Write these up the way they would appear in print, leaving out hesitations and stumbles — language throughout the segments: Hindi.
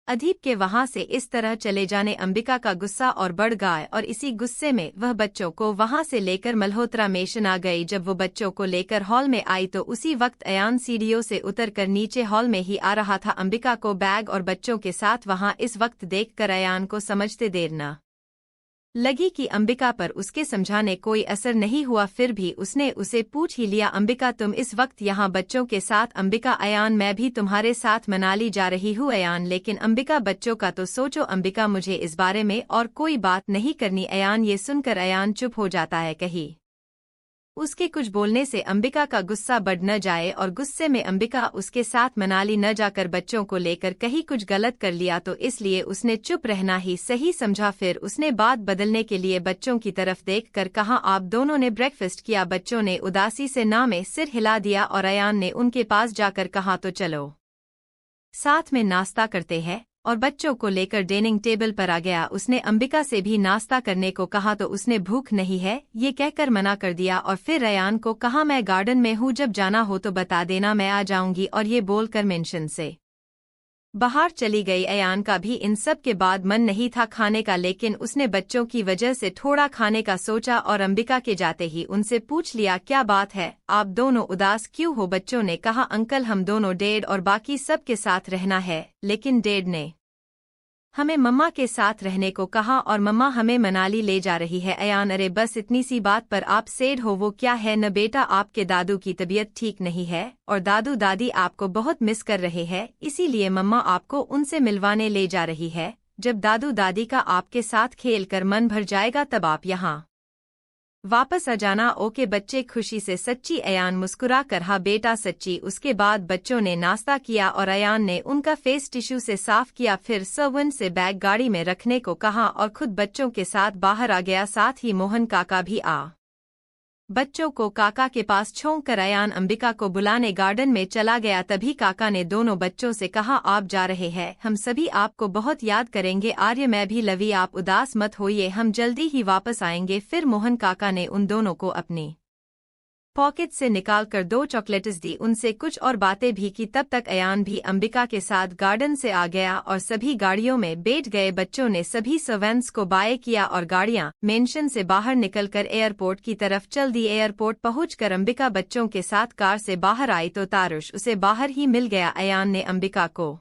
अदीप के वहां से इस तरह चले जाने अंबिका का गुस्सा और बढ़ गया और इसी गुस्से में वह बच्चों को वहां से लेकर मल्होत्रा मेंशन आ गई। जब वो बच्चों को लेकर हॉल में आई तो उसी वक्त अयान सीढ़ियों से उतरकर नीचे हॉल में ही आ रहा था। अंबिका को बैग और बच्चों के साथ वहां इस वक्त देखकर अयान को समझते देर न लगी कि अंबिका पर उसके समझाने कोई असर नहीं हुआ, फिर भी उसने उसे पूछ ही लिया, अंबिका तुम इस वक्त यहाँ बच्चों के साथ? अंबिका अयान मैं भी तुम्हारे साथ मनाली जा रही हूँ। अयान लेकिन अंबिका बच्चों का तो सोचो। अंबिका मुझे इस बारे में और कोई बात नहीं करनी। अयान ये सुनकर अयान चुप हो जाता है, कहीं उसके कुछ बोलने से अंबिका का गुस्सा बढ़ न जाए और गुस्से में अंबिका उसके साथ मनाली न जाकर बच्चों को लेकर कहीं कुछ गलत कर लिया तो इसलिए उसने चुप रहना ही सही समझा। फिर उसने बात बदलने के लिए बच्चों की तरफ देखकर कहा, आप दोनों ने ब्रेकफास्ट किया? बच्चों ने उदासी से ना में सिर हिला दिया और अयान ने उनके पास जाकर कहा, तो चलो साथ में नाश्ता करते हैं, और बच्चों को लेकर डाइनिंग टेबल पर आ गया। उसने अंबिका से भी नाश्ता करने को कहा तो उसने भूख नहीं है ये कहकर मना कर दिया और फिर अयान को कहा, मैं गार्डन में हूँ, जब जाना हो तो बता देना, मैं आ जाऊंगी। और ये बोलकर मेंशन से बाहर चली गई। अयान का भी इन सब के बाद मन नहीं था खाने का, लेकिन उसने बच्चों की वजह से थोड़ा खाने का सोचा और अंबिका के जाते ही उनसे पूछ लिया, क्या बात है, आप दोनों उदास क्यों हो? बच्चों ने कहा, अंकल हम दोनों डैड और बाकी सब के साथ रहना है, लेकिन डैड ने हमें मम्मा के साथ रहने को कहा और मम्मा हमें मनाली ले जा रही है। अयान अरे बस इतनी सी बात पर आप सैड हो? वो क्या है न बेटा, आपके दादू की तबीयत ठीक नहीं है और दादू दादी आपको बहुत मिस कर रहे हैं, इसीलिए मम्मा आपको उनसे मिलवाने ले जा रही है। जब दादू दादी का आपके साथ खेल कर मन भर जाएगा तब आप यहाँ वापस आ जाना। ओके बच्चे खुशी से सच्ची? अयान मुस्कुरा कर हाँ बेटा सच्ची। उसके बाद बच्चों ने नाश्ता किया और अयान ने उनका फेस टिश्यू से साफ किया, फिर सर्वेंट से बैग गाड़ी में रखने को कहा और खुद बच्चों के साथ बाहर आ गया। साथ ही मोहन काका भी आ बच्चों को काका के पास छोंक कर अयान अंबिका को बुलाने गार्डन में चला गया। तभी काका ने दोनों बच्चों से कहा, आप जा रहे हैं, हम सभी आपको बहुत याद करेंगे। आर्य मैं भी लवी, आप उदास मत होइए, हम जल्दी ही वापस आएंगे। फिर मोहन काका ने उन दोनों को अपनी पॉकेट से निकालकर 2 चॉकलेट्स दी, उनसे कुछ और बातें भी की। तब तक अयान भी अंबिका के साथ गार्डन से आ गया और सभी गाड़ियों में बैठ गए। बच्चों ने सभी सर्वेंट्स को बाय किया और गाड़ियां मेंशन से बाहर निकलकर एयरपोर्ट की तरफ चल दी। एयरपोर्ट पहुंचकर अंबिका बच्चों के साथ कार से बाहर आई तो तारुश उसे बाहर ही मिल गया। अयान ने अंबिका को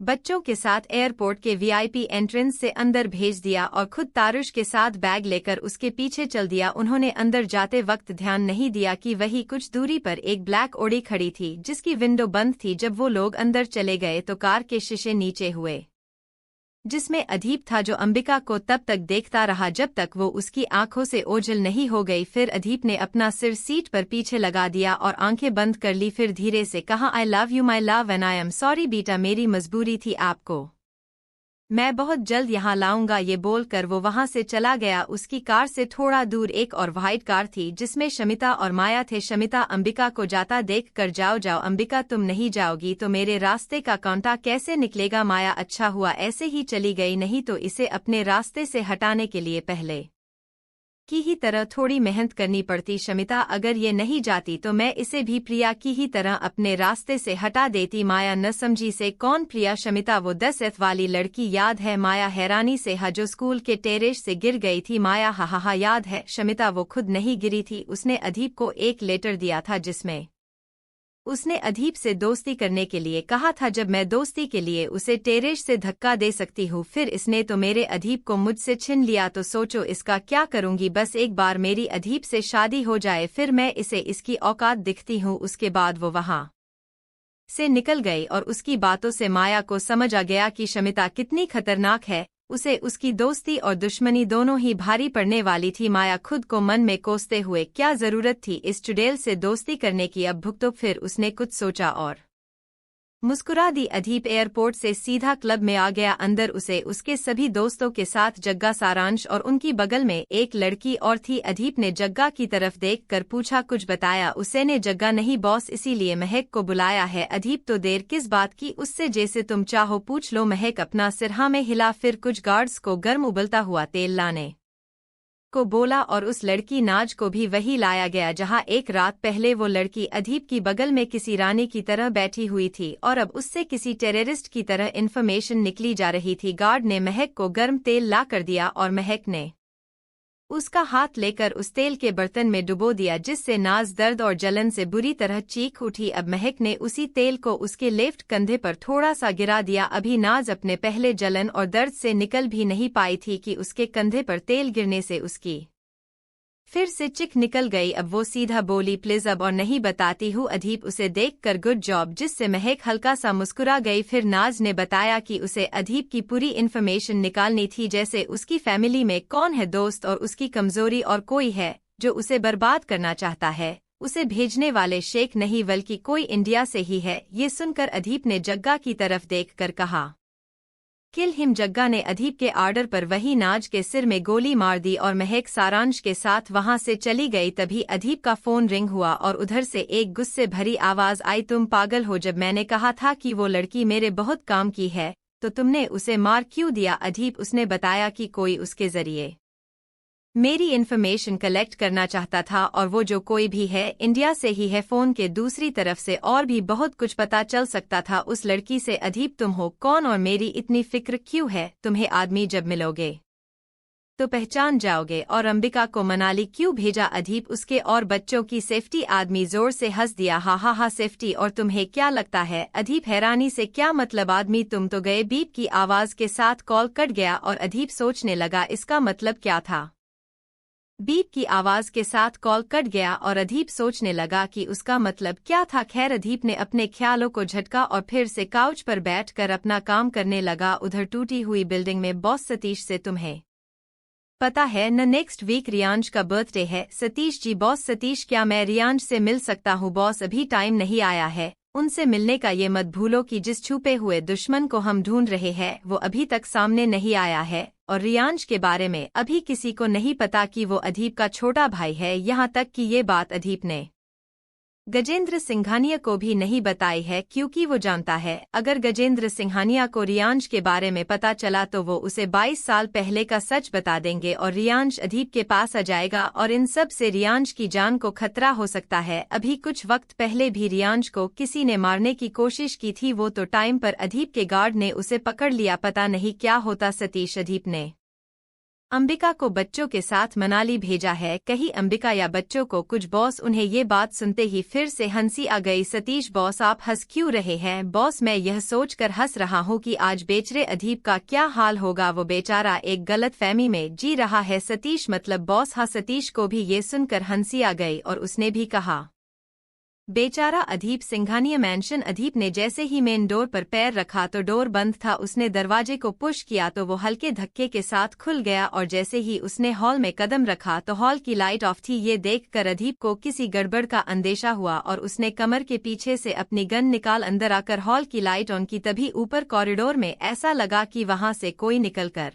बच्चों के साथ एयरपोर्ट के वीआईपी एंट्रेंस से अंदर भेज दिया और खुद तारुश के साथ बैग लेकर उसके पीछे चल दिया। उन्होंने अंदर जाते वक्त ध्यान नहीं दिया कि वही कुछ दूरी पर एक ब्लैक ऑडी खड़ी थी जिसकी विंडो बंद थी। जब वो लोग अंदर चले गए तो कार के शीशे नीचे हुए, जिसमें अदीप था जो अंबिका को तब तक देखता रहा जब तक वो उसकी आंखों से ओझल नहीं हो गई। फिर अदीप ने अपना सिर सीट पर पीछे लगा दिया और आंखें बंद कर ली। फिर धीरे से कहा, I love you my love and I am sorry बेटा, मेरी मजबूरी थी, आपको मैं बहुत जल्द यहाँ लाऊंगा। ये बोलकर वो वहां से चला गया। उसकी कार से थोड़ा दूर एक और व्हाइट कार थी जिसमें शमिता और माया थे। शमिता अंबिका को जाता देख कर, जाओ जाओ अंबिका, तुम नहीं जाओगी तो मेरे रास्ते का कांटा कैसे निकलेगा? माया अच्छा हुआ ऐसे ही चली गई, नहीं तो इसे अपने रास्ते से हटाने के लिए पहले की ही तरह थोड़ी मेहनत करनी पड़ती। शमिता अगर ये नहीं जाती तो मैं इसे भी प्रिया की ही तरह अपने रास्ते से हटा देती। माया न समझी से कौन प्रिया? शमिता वो 10th वाली लड़की याद है? माया हैरानी से हाँ, जो स्कूल के टेरेस से गिर गई थी। माया हा हा हा याद है। शमिता वो खुद नहीं गिरी थी, उसने अदीप को एक लेटर दिया था जिसमें उसने अदीप से दोस्ती करने के लिए कहा था। जब मैं दोस्ती के लिए उसे टेरेस से धक्का दे सकती हूँ, फिर इसने तो मेरे अदीप को मुझसे छीन लिया, तो सोचो इसका क्या करूंगी। बस एक बार मेरी अदीप से शादी हो जाए फिर मैं इसे इसकी औकात दिखती हूँ। उसके बाद वो वहां से निकल गई और उसकी बातों से माया को समझ आ गया कि शमिता कितनी खतरनाक है। उसे उसकी दोस्ती और दुश्मनी दोनों ही भारी पड़ने वाली थी। माया खुद को मन में कोसते हुए, क्या जरूरत थी इस चुड़ैल से दोस्ती करने की, अब भुगतो। फिर उसने कुछ सोचा और मुस्कुरा दी। अदीप एयरपोर्ट से सीधा क्लब में आ गया। अंदर उसे उसके सभी दोस्तों के साथ जग्गा, सारांश और उनकी बगल में एक लड़की और थी। अदीप ने जग्गा की तरफ देखकर पूछा, कुछ बताया? उसे ने जग्गा नहीं बॉस, इसीलिए महक को बुलाया है। अदीप तो देर किस बात की, उससे जैसे तुम चाहो पूछ लो। महक अपना सिर हाँ में हिला, फिर कुछ गार्ड्स को गर्म उबलता हुआ तेल लाने को बोला और उस लड़की नाज को भी वही लाया गया जहां एक रात पहले वो लड़की अदीब की बगल में किसी रानी की तरह बैठी हुई थी और अब उससे किसी टेररिस्ट की तरह इन्फॉर्मेशन निकली जा रही थी। गार्ड ने महक को गर्म तेल ला कर दिया और महक ने उसका हाथ लेकर उस तेल के बर्तन में डुबो दिया, जिससे नाज दर्द और जलन से बुरी तरह चीख उठी। अब महक ने उसी तेल को उसके लेफ्ट कंधे पर थोड़ा सा गिरा दिया। अभी नाज अपने पहले जलन और दर्द से निकल भी नहीं पाई थी कि उसके कंधे पर तेल गिरने से उसकी फिर से चिक निकल गई। अब वो सीधा बोली, प्लीज अब और नहीं बताती हूँ। अदीब उसे देखकर गुड जॉब, जिससे महक हल्का सा मुस्कुरा गई। फिर नाज ने बताया कि उसे अदीब की पूरी इन्फॉर्मेशन निकालनी थी, जैसे उसकी फैमिली में कौन है दोस्त और उसकी कमजोरी, और कोई है जो उसे बर्बाद करना चाहता है। उसे भेजने वाले शेख नहीं बल्कि कोई इंडिया से ही है। ये सुनकर अदीब ने जग्गा की तरफ देखकर कहा, किल हिम। जग्गा ने अदीब के आर्डर पर वही नाज के सिर में गोली मार दी और महक सारांश के साथ वहां से चली गई। तभी अदीब का फोन रिंग हुआ और उधर से एक गुस्से भरी आवाज आई, तुम पागल हो? जब मैंने कहा था कि वो लड़की मेरे बहुत काम की है तो तुमने उसे मार क्यों दिया? अदीब उसने बताया कि कोई उसके जरिए मेरी इन्फॉर्मेशन कलेक्ट करना चाहता था और वो जो कोई भी है इंडिया से ही है। फोन के दूसरी तरफ से और भी बहुत कुछ पता चल सकता था उस लड़की से। अदीब तुम हो कौन और मेरी इतनी फिक्र क्यों है? तुम्हें आदमी जब मिलोगे तो पहचान जाओगे। और अंबिका को मनाली क्यों भेजा? अदीब उसके और बच्चों की सेफ्टी। आदमी जोर से हंस दिया, हा हा हा सेफ्टी, और तुम्हें क्या लगता है? अदीब हैरानी से, क्या मतलब आदमी? तुम तो गए। बीप की आवाज के साथ कॉल कट गया और अदीब सोचने लगा इसका मतलब क्या था। बीप की आवाज के साथ कॉल कट गया और अदीब सोचने लगा कि उसका मतलब क्या था। खैर, अदीब ने अपने ख्यालों को झटका और फिर से काउच पर बैठकर अपना काम करने लगा। उधर टूटी हुई बिल्डिंग में बॉस सतीश से, तुम्हें पता है न नेक्स्ट वीक रियांश का बर्थडे है? सतीश जी, बॉस सतीश, क्या मैं रियांश से मिल सकता हूँ? बॉस, अभी टाइम नहीं आया है उनसे मिलने का। ये मत भूलो कि जिस छुपे हुए दुश्मन को हम ढूंढ रहे हैं वो अभी तक सामने नहीं आया है, और रियांश के बारे में अभी किसी को नहीं पता कि वो अदीब का छोटा भाई है। यहाँ तक कि ये बात अदीब ने गजेंद्र सिंघानिया को भी नहीं बताई है, क्योंकि वो जानता है अगर गजेंद्र सिंघानिया को रियांश के बारे में पता चला तो वो उसे 22 साल पहले का सच बता देंगे और रियांश अदीब के पास आ जाएगा और इन सब से रियांश की जान को खतरा हो सकता है। अभी कुछ वक्त पहले भी रियांश को किसी ने मारने की कोशिश की थी, वो तो टाइम पर अदीब के गार्ड ने उसे पकड़ लिया। पता नहीं क्या होता सतीश। अदीब ने अंबिका को बच्चों के साथ मनाली भेजा है, कहीं अंबिका या बच्चों को कुछ। बॉस, उन्हें ये बात सुनते ही फिर से हंसी आ गई। सतीश, बॉस आप हंस क्यों रहे हैं? बॉस, मैं यह सोचकर हंस रहा हूँ कि आज बेचारे अदीब का क्या हाल होगा। वो बेचारा एक गलतफहमी में जी रहा है। सतीश, मतलब बॉस? हाँ। सतीश को भी ये सुनकर हंसी आ गई और उसने भी कहा, बेचारा अदीब। सिंघानिया मैंशन। अदीब ने जैसे ही मेन डोर पर पैर रखा तो डोर बंद था। उसने दरवाजे को पुश किया तो वो हल्के धक्के के साथ खुल गया और जैसे ही उसने हॉल में कदम रखा तो हॉल की लाइट ऑफ थी। ये देखकर अदीब को किसी गड़बड़ का अंदेशा हुआ और उसने कमर के पीछे से अपनी गन निकाल अंदर आकर हॉल की लाइट ऑन की। तभी ऊपर कॉरिडोर में ऐसा लगा कि वहां से कोई निकलकर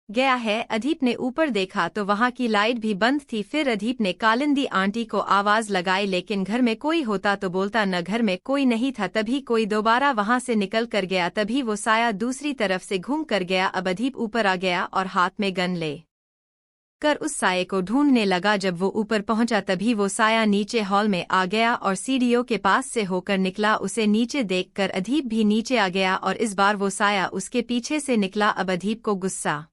गया है। अदीब ने ऊपर देखा तो वहां की लाइट भी बंद थी। फिर अदीब ने कालिंदी आंटी को आवाज लगाई, लेकिन घर में कोई होता तो बोलता, न घर में कोई नहीं था। तभी कोई दोबारा वहां से निकल कर गया। तभी वो साया दूसरी तरफ से घूम कर गया। अब अदीब ऊपर आ गया और हाथ में गन ले कर उस साये को ढूंढने लगा। जब वो ऊपर पहुंचा तभी वो साया नीचे हॉल में आ गया और सीढ़ियों के पास से होकर निकला। उसे नीचे देखकर अदीब भी नीचे आ गया और इस बार वो साया उसके पीछे से निकला। अब अदीब को गुस्सा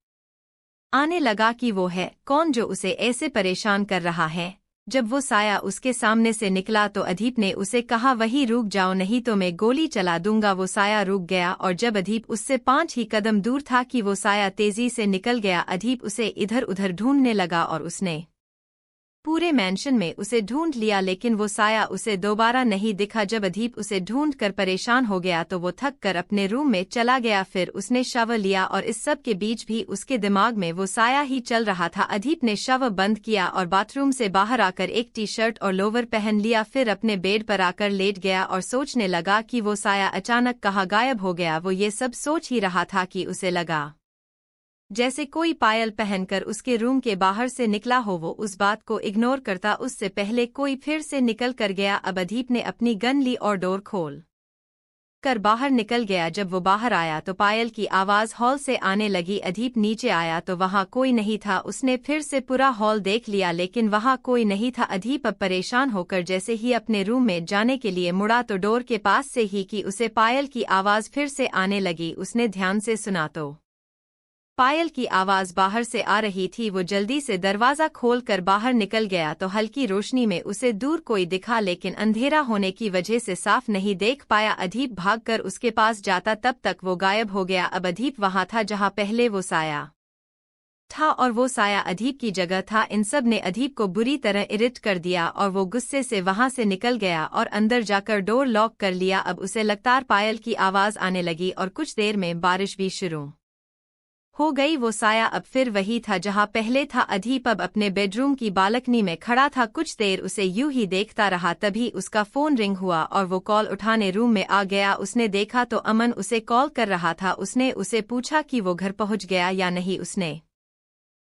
आने लगा कि वो है कौन जो उसे ऐसे परेशान कर रहा है। जब वो साया उसके सामने से निकला तो अदीब ने उसे कहा, वही रुक जाओ नहीं तो मैं गोली चला दूंगा। वो साया रुक गया और जब अदीब उससे 5 ही कदम दूर था कि वो साया तेजी से निकल गया। अदीब उसे इधर उधर ढूंढने लगा और उसने पूरे मैंशन में उसे ढूंढ लिया, लेकिन वो साया उसे दोबारा नहीं दिखा। जब अदीब उसे ढूंढ कर परेशान हो गया तो वो थक कर अपने रूम में चला गया। फिर उसने शव लिया और इस सब के बीच भी उसके दिमाग में वो साया ही चल रहा था। अदीब ने शव बंद किया और बाथरूम से बाहर आकर एक टी-शर्ट और लोवर पहन लिया। फिर अपने बेड पर आकर लेट गया और सोचने लगा कि वो साया अचानक कहाँ गायब हो गया। वो ये सब सोच ही रहा था कि उसे लगा जैसे कोई पायल पहनकर उसके रूम के बाहर से निकला हो। वो उस बात को इग्नोर करता उससे पहले कोई फिर से निकल कर गया। अब अदीब ने अपनी गन ली और डोर खोल कर बाहर निकल गया। जब वो बाहर आया तो पायल की आवाज हॉल से आने लगी। अदीप नीचे आया तो वहां कोई नहीं था। उसने फिर से पूरा हॉल देख लिया लेकिन वहां कोई नहीं था। अदीप अब परेशान होकर जैसे ही अपने रूम में जाने के लिए मुड़ा तो डोर के पास से ही कि उसे पायल की आवाज फिर से आने लगी। उसने ध्यान से सुना तो पायल की आवाज बाहर से आ रही थी। वो जल्दी से दरवाजा खोलकर बाहर निकल गया तो हल्की रोशनी में उसे दूर कोई दिखा लेकिन अंधेरा होने की वजह से साफ नहीं देख पाया। अदीप भागकर उसके पास जाता तब तक वो गायब हो गया। अब अदीप वहां था जहां पहले वो साया था और वो साया अदीप की जगह था। इन सब ने अदीप को बुरी तरह इरिट कर दिया और वो गुस्से से वहां से निकल गया और अंदर जाकर डोर लॉक कर लिया। अब उसे लगातार पायल की आवाज आने लगी और कुछ देर में बारिश भी शुरू हो गई। वो साया अब फिर वही था जहां पहले था। अदीप अब अपने बेडरूम की बालकनी में खड़ा था। कुछ देर उसे यूं ही देखता रहा। तभी उसका फोन रिंग हुआ और वो कॉल उठाने रूम में आ गया। उसने देखा तो अमन उसे कॉल कर रहा था। उसने उसे पूछा कि वो घर पहुंच गया या नहीं। उसने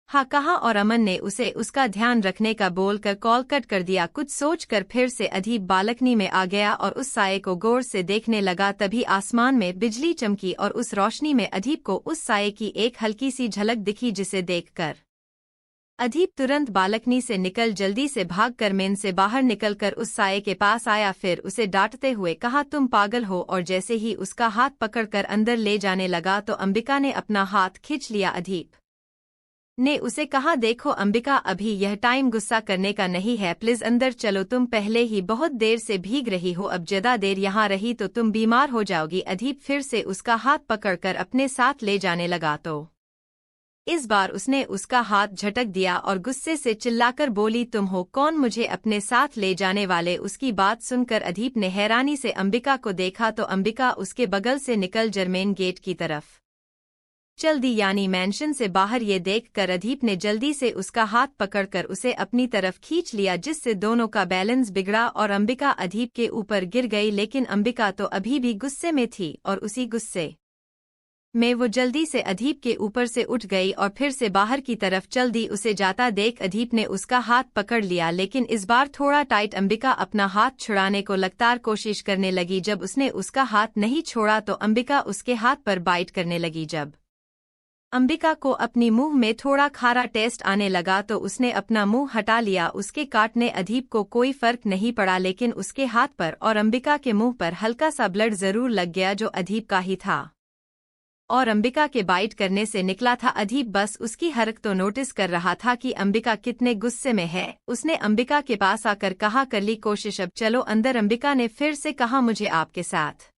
हाँ कहा और अमन ने उसे उसका ध्यान रखने का बोलकर कॉल कट कर दिया। कुछ सोचकर फिर से अदीप बालकनी में आ गया और उस साये को गौर से देखने लगा। तभी आसमान में बिजली चमकी और उस रोशनी में अदीप को उस साये की एक हल्की सी झलक दिखी जिसे देखकर अदीप तुरंत बालकनी से निकल जल्दी से भागकर मेन से बाहर निकलकर उस साये के पास आया। फिर उसे डांटते हुए कहा तुम पागल हो और जैसे ही उसका हाथ पकड़कर अंदर ले जाने लगा तो अंबिका ने अपना हाथ खींच लिया। अदीप ने उसे कहा देखो अंबिका अभी यह टाइम गुस्सा करने का नहीं है, प्लीज अंदर चलो, तुम पहले ही बहुत देर से भीग रही हो, अब ज्यादा देर यहाँ रही तो तुम बीमार हो जाओगी। अदीप फिर से उसका हाथ पकड़कर अपने साथ ले जाने लगा तो इस बार उसने उसका हाथ झटक दिया और गुस्से से चिल्लाकर बोली तुम हो कौन मुझे अपने साथ ले जाने वाले। उसकी बात सुनकर अदीप ने हैरानी से अंबिका को देखा तो अंबिका उसके बगल से निकल जर्मेन गेट की तरफ चल दी यानी मैंशन से बाहर। ये देखकर अदीप ने जल्दी से उसका हाथ पकड़कर उसे अपनी तरफ खींच लिया जिससे दोनों का बैलेंस बिगड़ा और अंबिका अदीप के ऊपर गिर गई। लेकिन अंबिका तो अभी भी गुस्से में थी और उसी गुस्से में वो जल्दी से अदीप के ऊपर से उठ गई और फिर से बाहर की तरफ चल दी। उसे जाता देख अदीप ने उसका हाथ पकड़ लिया लेकिन इस बार थोड़ा टाइट। अंबिका अपना हाथ छुड़ाने को लगातार कोशिश करने लगी। जब उसने उसका हाथ नहीं छोड़ा तो अंबिका उसके हाथ पर बाइट करने लगी। जब अंबिका को अपनी मुंह में थोड़ा खारा टेस्ट आने लगा तो उसने अपना मुंह हटा लिया। उसके काटने अदीप को कोई फर्क नहीं पड़ा लेकिन उसके हाथ पर और अंबिका के मुंह पर हल्का सा ब्लड जरूर लग गया जो अदीप का ही था और अंबिका के बाइट करने से निकला था। अदीप बस उसकी हरकत तो नोटिस कर रहा था कि अंबिका कितने गुस्से में है। उसने अंबिका के पास आकर कहा कर ली कोशिश, अब चलो अंदर। अंबिका ने फिर से कहा मुझे आपके साथ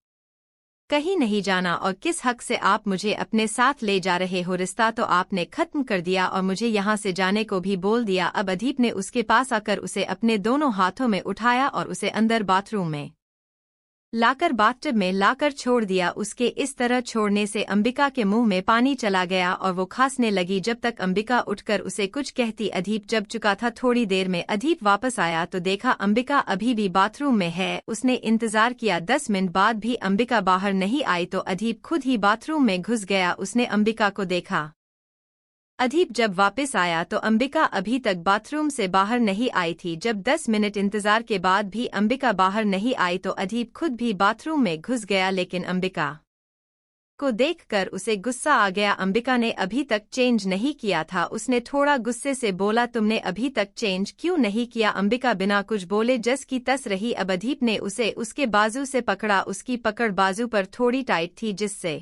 कहीं नहीं जाना और किस हक से आप मुझे अपने साथ ले जा रहे हो। रिश्ता तो आपने खत्म कर दिया और मुझे यहाँ से जाने को भी बोल दिया। अब अदीप ने उसके पास आकर उसे अपने दोनों हाथों में उठाया और उसे अंदर बाथरूम में लाकर बाथटब में लाकर छोड़ दिया। उसके इस तरह छोड़ने से अंबिका के मुंह में पानी चला गया और वो खांसने लगी। जब तक अंबिका उठकर उसे कुछ कहती अदीप जब चुका था। थोड़ी देर में अदीप वापस आया तो देखा अंबिका अभी भी बाथरूम में है। उसने इंतजार किया, 10 मिनट बाद भी अंबिका बाहर नहीं आई तो अदीप खुद ही बाथरूम में घुस गया। उसने अंबिका को देखा। अदीप जब वापस आया तो अंबिका अभी तक बाथरूम से बाहर नहीं आई थी। जब 10 मिनट इंतजार के बाद भी अंबिका बाहर नहीं आई तो अदीप खुद भी बाथरूम में घुस गया लेकिन अंबिका को देखकर उसे गुस्सा आ गया। अंबिका ने अभी तक चेंज नहीं किया था। उसने थोड़ा गुस्से से बोला तुमने अभी तक चेंज क्यों नहीं किया। अंबिका बिना कुछ बोले जस की तस रही। अब अदीप ने उसे उसके बाजू से पकड़ा। उसकी पकड़ बाजू पर थोड़ी टाइट थी जिससे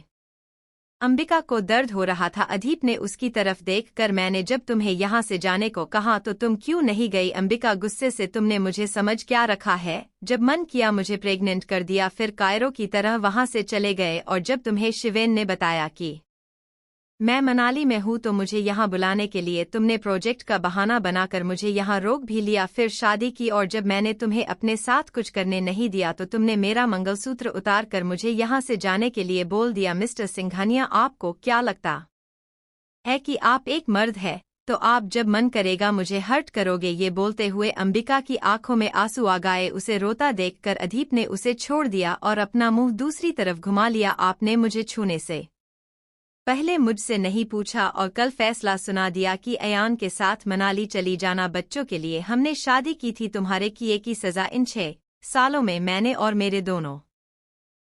अंबिका को दर्द हो रहा था। अदीप ने उसकी तरफ देखकर मैंने जब तुम्हें यहाँ से जाने को कहा तो तुम क्यों नहीं गई। अंबिका गुस्से से तुमने मुझे समझ क्या रखा है, जब मन किया मुझे प्रेग्नेंट कर दिया फिर कायरो की तरह वहाँ से चले गए और जब तुम्हें शिवेन ने बताया कि मैं मनाली में हूँ तो मुझे यहाँ बुलाने के लिए तुमने प्रोजेक्ट का बहाना बनाकर मुझे यहाँ रोक भी लिया। फिर शादी की और जब मैंने तुम्हें अपने साथ कुछ करने नहीं दिया तो तुमने मेरा मंगलसूत्र उतार कर मुझे यहाँ से जाने के लिए बोल दिया। मिस्टर सिंघानिया आपको क्या लगता है कि आप एक मर्द है तो आप जब मन करेगा मुझे हर्ट करोगे। ये बोलते हुए अंबिका की आंखों में आंसू आ गए। उसे रोता देखकर अदीप ने उसे छोड़ दिया और अपना मुंह दूसरी तरफ घुमा लिया। आपने मुझे छूने से पहले मुझसे नहीं पूछा और कल फैसला सुना दिया कि अयान के साथ मनाली चली जाना। बच्चों के लिए हमने शादी की थी। तुम्हारे किए की सजा इन 6 सालों में मैंने और मेरे दोनों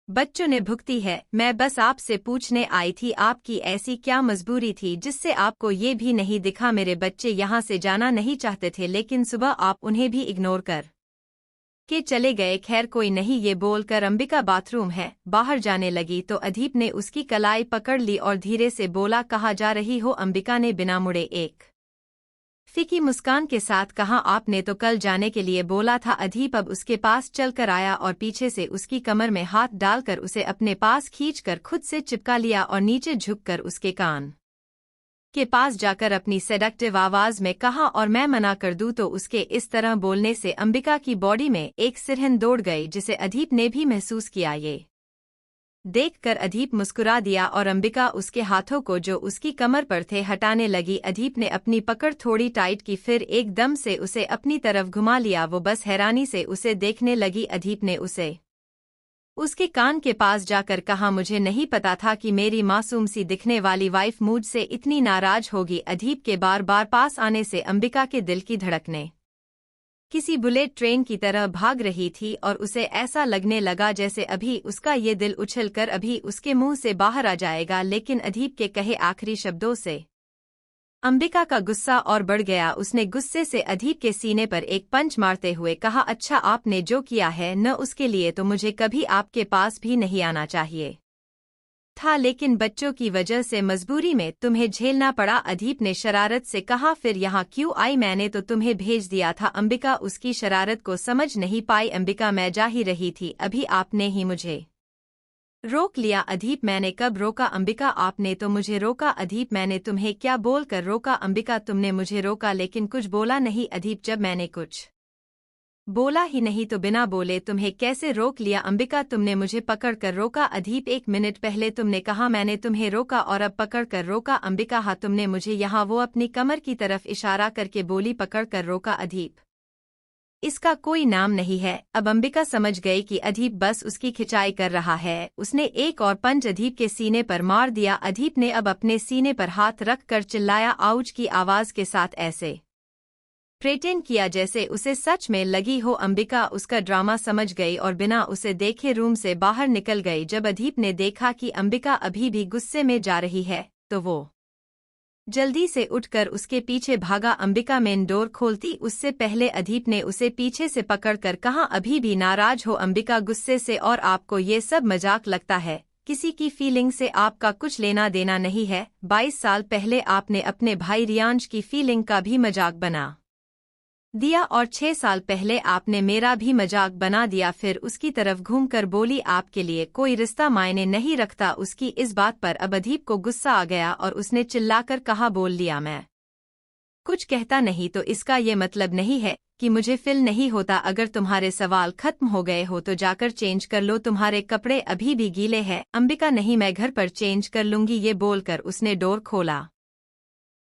बच्चों ने भुगती है। मैं बस आपसे पूछने आई थी आपकी ऐसी क्या मजबूरी थी जिससे आपको ये भी नहीं दिखा मेरे बच्चे यहाँ से जाना नहीं चाहते थे लेकिन सुबह आप उन्हें भी इग्नोर कर के चले गए। खैर कोई नहीं। ये बोलकर अंबिका बाथरूम है बाहर जाने लगी तो अदीप ने उसकी कलाई पकड़ ली और धीरे से बोला कहाँ जा रही हो। अंबिका ने बिना मुड़े एक फीकी मुस्कान के साथ कहा आपने तो कल जाने के लिए बोला था। अदीप अब उसके पास चलकर आया और पीछे से उसकी कमर में हाथ डालकर उसे अपने पास खींचकर खुद से चिपका लिया और नीचे झुककर उसके कान के पास जाकर अपनी सेडक्टिव आवाज में कहा और मैं मना कर दूं तो। उसके इस तरह बोलने से अंबिका की बॉडी में एक सिरहन दौड़ गई जिसे अदीप ने भी महसूस किया। ये देखकर अदीप मुस्कुरा दिया और अंबिका उसके हाथों को जो उसकी कमर पर थे हटाने लगी। अदीप ने अपनी पकड़ थोड़ी टाइट की फिर एकदम से उसे अपनी तरफ घुमा लिया। वो बस हैरानी से उसे देखने लगी। अदीप ने उसे उसके कान के पास जाकर कहा मुझे नहीं पता था कि मेरी मासूम सी दिखने वाली वाइफ मुझसे इतनी नाराज होगी। अदीप के बार बार पास आने से अंबिका के दिल की धड़कनें किसी बुलेट ट्रेन की तरह भाग रही थी और उसे ऐसा लगने लगा जैसे अभी उसका ये दिल उछलकर अभी उसके मुंह से बाहर आ जाएगा। लेकिन अदीप के कहे आखिरी शब्दों से अंबिका का गुस्सा और बढ़ गया। उसने गुस्से से अदीप के सीने पर एक पंच मारते हुए कहा अच्छा आपने जो किया है न उसके लिए तो मुझे कभी आपके पास भी नहीं आना चाहिए था लेकिन बच्चों की वजह से मजबूरी में तुम्हें झेलना पड़ा। अदीप ने शरारत से कहा फिर यहाँ क्यों आई। मैंने तो तुम्हें भेज दिया था। अंबिका उसकी शरारत को समझ नहीं पाई। अंबिका मैं जा ही रही थी अभी आपने ही मुझे रोक लिया। अदीप मैंने कब रोका। अंबिका आपने तो मुझे रोका। अदीप मैंने तुम्हें क्या बोलकर रोका। अंबिका तुमने मुझे रोका लेकिन कुछ बोला नहीं। अदीप जब मैंने कुछ बोला ही नहीं तो बिना बोले तुम्हें कैसे रोक लिया। अंबिका तुमने मुझे पकड़कर रोका। अदीप 1 मिनट पहले तुमने कहा मैंने तुम्हें रोका और अब पकड़कर रोका। अंबिका हाँ तुमने मुझे यहाँ वो अपनी कमर की तरफ इशारा करके बोली पकड़कर रोका। अदीप इसका कोई नाम नहीं है। अब अंबिका समझ गई कि अदीप बस उसकी खिंचाई कर रहा है। उसने एक और पंच अदीप के सीने पर मार दिया। अदीप ने अब अपने सीने पर हाथ रखकर चिल्लाया आउच की आवाज के साथ ऐसे प्रेटेंड किया जैसे उसे सच में लगी हो। अंबिका उसका ड्रामा समझ गई और बिना उसे देखे रूम से बाहर निकल गई। जब अदीप ने देखा कि अंबिका अभी भी गुस्से में जा रही है तो वो जल्दी से उठकर उसके पीछे भागा। अंबिका मेन डोर खोलती उससे पहले अदीप ने उसे पीछे से पकड़कर कहा अभी भी नाराज हो। अंबिका गुस्से से और आपको ये सब मजाक लगता है। किसी की फीलिंग से आपका कुछ लेना देना नहीं है। 22 साल पहले आपने अपने भाई रियांश की फीलिंग का भी मजाक बना दिया और 6 साल पहले आपने मेरा भी मजाक बना दिया। फिर उसकी तरफ घूमकर बोली आपके लिए कोई रिश्ता मायने नहीं रखता। उसकी इस बात पर अब अदीप को गुस्सा आ गया और उसने चिल्लाकर कहा बोल लिया मैं कुछ कहता नहीं तो इसका ये मतलब नहीं है कि मुझे फील नहीं होता। अगर तुम्हारे सवाल खत्म हो गए हो तो जाकर चेंज कर लो। तुम्हारे कपड़े अभी भी गीले हैं। अंबिका नहीं मैं घर पर चेंज कर लूंगी। ये बोलकर उसने डोर खोला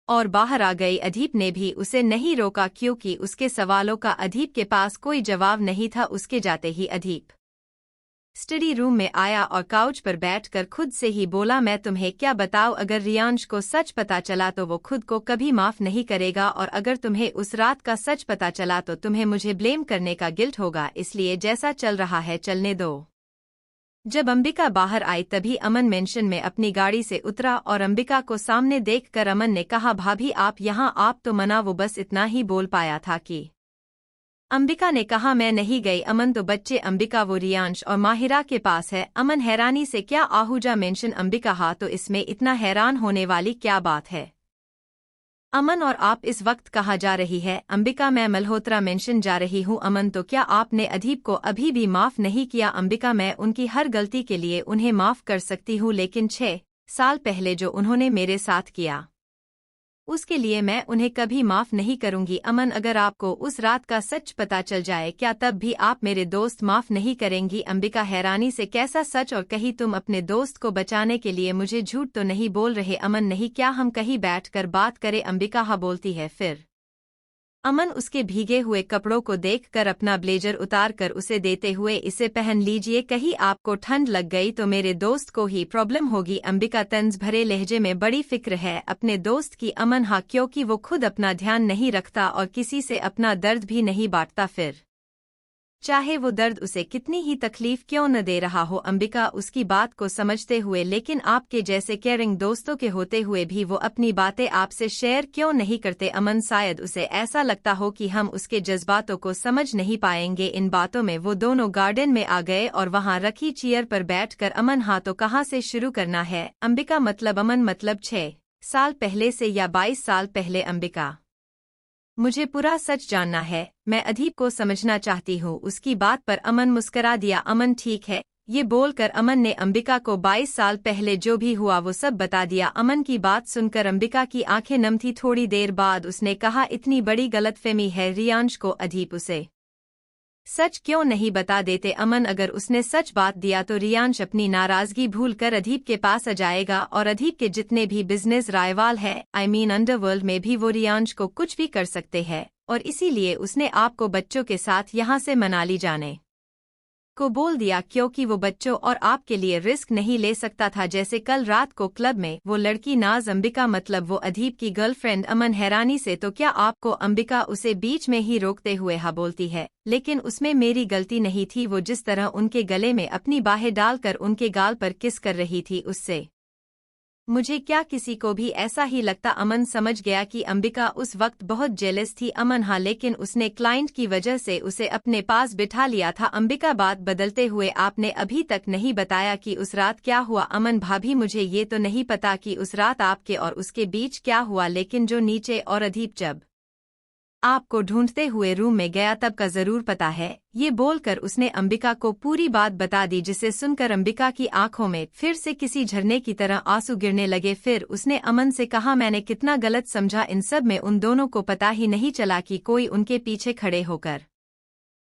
और बाहर आ गई। अदीप ने भी उसे नहीं रोका क्योंकि उसके सवालों का अदीप के पास कोई जवाब नहीं था। उसके जाते ही अदीप स्टडी रूम में आया और काउच पर बैठकर खुद से ही बोला मैं तुम्हें क्या बताऊं। अगर रियांश को सच पता चला तो वो खुद को कभी माफ नहीं करेगा और अगर तुम्हें उस रात का सच पता चला तो तुम्हें मुझे ब्लेम करने का गिल्ट होगा। इसलिए जैसा चल रहा है चलने दो। जब अंबिका बाहर आई तभी अमन मेंशन में अपनी गाड़ी से उतरा और अंबिका को सामने देखकर अमन ने कहा भाभी आप यहाँ। आप तो मना। वो बस इतना ही बोल पाया था कि अंबिका ने कहा मैं नहीं गई। अमन तो बच्चे अंबिका वो रियांश और माहिरा के पास है। अमन हैरानी से क्या आहूजा मेंशन। अंबिका हाँ तो इसमें इतना हैरान होने वाली क्या बात है। अमन और आप इस वक्त कहाँ जा रही है। अंबिका मैं मल्होत्रा मेंशन जा रही हूँ। अमन तो क्या आपने अदीप को अभी भी माफ नहीं किया। अंबिका मैं उनकी हर गलती के लिए उन्हें माफ कर सकती हूँ लेकिन 6 साल पहले जो उन्होंने मेरे साथ किया उसके लिए मैं उन्हें कभी माफ नहीं करूंगी। अमन अगर आपको उस रात का सच पता चल जाए क्या तब भी आप मेरे दोस्त माफ नहीं करेंगी। अंबिका हैरानी से कैसा सच और कहीं तुम अपने दोस्त को बचाने के लिए मुझे झूठ तो नहीं बोल रहे। अमन नहीं क्या हम कहीं बैठकर बात करें। अंबिका हाँ बोलती है। फिर अमन उसके भीगे हुए कपड़ों को देखकर अपना ब्लेजर उतारकर उसे देते हुए इसे पहन लीजिए कहीं आपको ठंड लग गई तो मेरे दोस्त को ही प्रॉब्लम होगी। अंबिका तंज भरे लहजे में बड़ी फिक्र है अपने दोस्त की। अमन हाँ क्योंकि वो खुद अपना ध्यान नहीं रखता और किसी से अपना दर्द भी नहीं बांटता। फिर चाहे वो दर्द उसे कितनी ही तकलीफ क्यों न दे रहा हो। अंबिका उसकी बात को समझते हुए, लेकिन आपके जैसे केयरिंग दोस्तों के होते हुए भी वो अपनी बातें आपसे शेयर क्यों नहीं करते। अमन, शायद उसे ऐसा लगता हो कि हम उसके जज्बातों को समझ नहीं पाएंगे। इन बातों में वो दोनों गार्डन में आ गए और वहां रखी चेयर पर बैठकर अमन, हाँ तो कहाँ से शुरू करना है? अंबिका मतलब अमन मतलब 6 साल पहले से या 22 साल पहले? अंबिका, मुझे पूरा सच जानना है, मैं अदीप को समझना चाहती हूँ। उसकी बात पर अमन मुस्करा दिया। अमन, ठीक है। ये बोलकर अमन ने अंबिका को 22 साल पहले जो भी हुआ वो सब बता दिया। अमन की बात सुनकर अंबिका की आंखें नम थी। थोड़ी देर बाद उसने कहा, इतनी बड़ी गलतफहमी है रियांश को, अदीप उसे सच क्यों नहीं बता देते? अमन, अगर उसने सच बात दिया तो रियांश अपनी नाराजगी भूलकर अदीप के पास आ जाएगा और अदीप के जितने भी बिजनेस रायवाल है, आई मीन अंडरवर्ल्ड में भी, वो रियांश को कुछ भी कर सकते हैं और इसीलिए उसने आपको बच्चों के साथ यहाँ से मनाली जाने को बोल दिया, क्योंकि वो बच्चों और आपके लिए रिस्क नहीं ले सकता था। जैसे कल रात को क्लब में वो लड़की नाज। अंबिका मतलब वो अदीप की गर्लफ्रेंड? अमन हैरानी से, तो क्या आपको? अंबिका उसे बीच में ही रोकते हुए हाँ बोलती है, लेकिन उसमें मेरी गलती नहीं थी। वो जिस तरह उनके गले में अपनी बाहें डालकर उनके गाल पर किस कर रही थी, उससे मुझे क्या किसी को भी ऐसा ही लगता? अमन समझ गया कि अंबिका उस वक्त बहुत जेलस थी। अमन, हाँ, लेकिन उसने क्लाइंट की वजह से उसे अपने पास बिठा लिया था। अंबिका बात बदलते हुए, आपने अभी तक नहीं बताया कि उस रात क्या हुआ? अमन, भाभी, मुझे ये तो नहीं पता कि उस रात आपके और उसके बीच क्या हुआ, लेकिन जो नीचे और अदीप जब आपको ढूंढते हुए रूम में गया तब का जरूर पता है। ये बोलकर उसने अंबिका को पूरी बात बता दी, जिसे सुनकर अंबिका की आंखों में फिर से किसी झरने की तरह आंसू गिरने लगे। फिर उसने अमन से कहा, मैंने कितना गलत समझा इन सब में? उन दोनों को पता ही नहीं चला कि कोई उनके पीछे खड़े होकर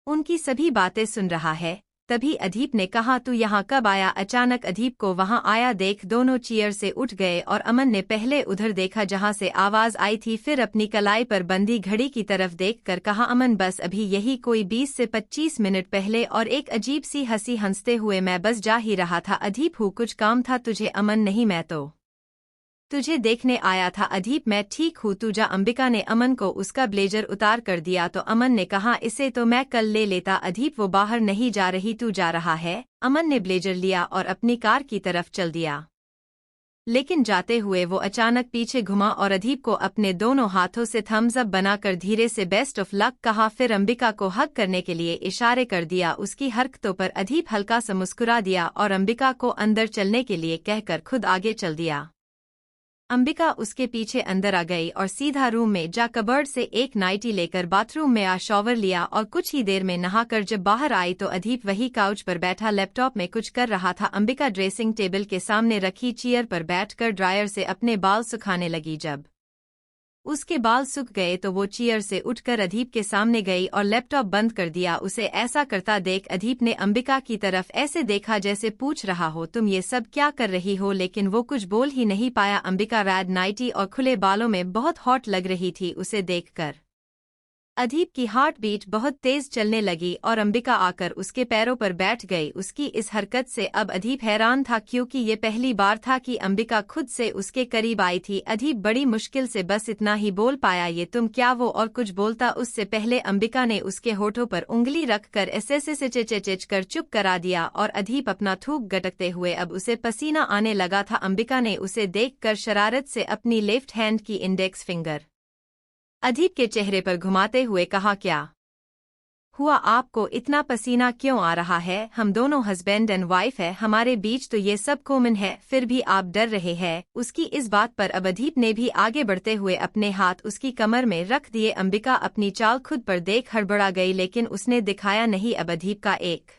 उनकी सभी बातें सुन रहा है। तभी अदीप ने कहा, तू यहाँ कब आया? अचानक अदीप को वहाँ आया देख दोनों चेयर से उठ गए और अमन ने पहले उधर देखा जहाँ से आवाज आई थी, फिर अपनी कलाई पर बंधी घड़ी की तरफ देखकर कहा, अमन, बस अभी यही कोई 20 से 25 मिनट पहले, और एक अजीब सी हंसी हंसते हुए, मैं बस जा ही रहा था अदीप, हूँ, कुछ काम था तुझे? अमन, नहीं, मैं तो तुझे देखने आया था। अदीप, मैं ठीक हूँ, तू जा। अंबिका ने अमन को उसका ब्लेजर उतार कर दिया तो अमन ने कहा, इसे तो मैं कल ले लेता। अदीप, वो बाहर नहीं जा रही, तू जा रहा है? अमन ने ब्लेजर लिया और अपनी कार की तरफ चल दिया, लेकिन जाते हुए वो अचानक पीछे घुमा और अदीप को अपने दोनों हाथों से थम्स अप बनाकर धीरे से बेस्ट ऑफ लक कहा, फिर अंबिका को हक करने के लिए इशारे कर दिया। उसकी हरकतों पर अदीप हल्का सा मुस्कुरा दिया और अंबिका को अंदर चलने के लिए कहकर खुद आगे चल दिया। अंबिका उसके पीछे अंदर आ गई और सीधा रूम में जा कबर्ड से एक नाइटी लेकर बाथरूम में आ शॉवर लिया और कुछ ही देर में नहाकर जब बाहर आई तो अदीप वही काउच पर बैठा लैपटॉप में कुछ कर रहा था। अंबिका ड्रेसिंग टेबल के सामने रखी चेयर पर बैठकर ड्रायर से अपने बाल सुखाने लगी। जब उसके बाल सूख गए तो वो चेयर से उठकर अदीप के सामने गई और लैपटॉप बंद कर दिया। उसे ऐसा करता देख अदीप ने अंबिका की तरफ ऐसे देखा जैसे पूछ रहा हो, तुम ये सब क्या कर रही हो? लेकिन वो कुछ बोल ही नहीं पाया। अंबिका रेड नाइटी और खुले बालों में बहुत हॉट लग रही थी। उसे देखकर अदीप की हार्ट बीट बहुत तेज चलने लगी और अंबिका आकर उसके पैरों पर बैठ गई। उसकी इस हरकत से अब अदीप हैरान था, क्योंकि ये पहली बार था कि अंबिका खुद से उसके करीब आई थी। अदीप बड़ी मुश्किल से बस इतना ही बोल पाया, ये तुम क्या? वो और कुछ बोलता उससे पहले अंबिका ने उसके होठों पर उंगली रखकर ऐसे से चेचेच कर चुप करा दिया और अदीप अपना थूक गटकते हुए अब उसे पसीना आने लगा था। अंबिका ने उसे देखकर शरारत से अपनी लेफ्ट हैंड की इंडेक्स फिंगर अदीप के चेहरे पर घुमाते हुए कहा, क्या हुआ? आपको इतना पसीना क्यों आ रहा है? हम दोनों हस्बैंड एंड वाइफ है, हमारे बीच तो ये सब कॉमन है, फिर भी आप डर रहे हैं। उसकी इस बात पर अब अदीप ने भी आगे बढ़ते हुए अपने हाथ उसकी कमर में रख दिए। अंबिका अपनी चाल खुद पर देख हड़बड़ा गई, लेकिन उसने दिखाया नहीं। अब अदीप का एक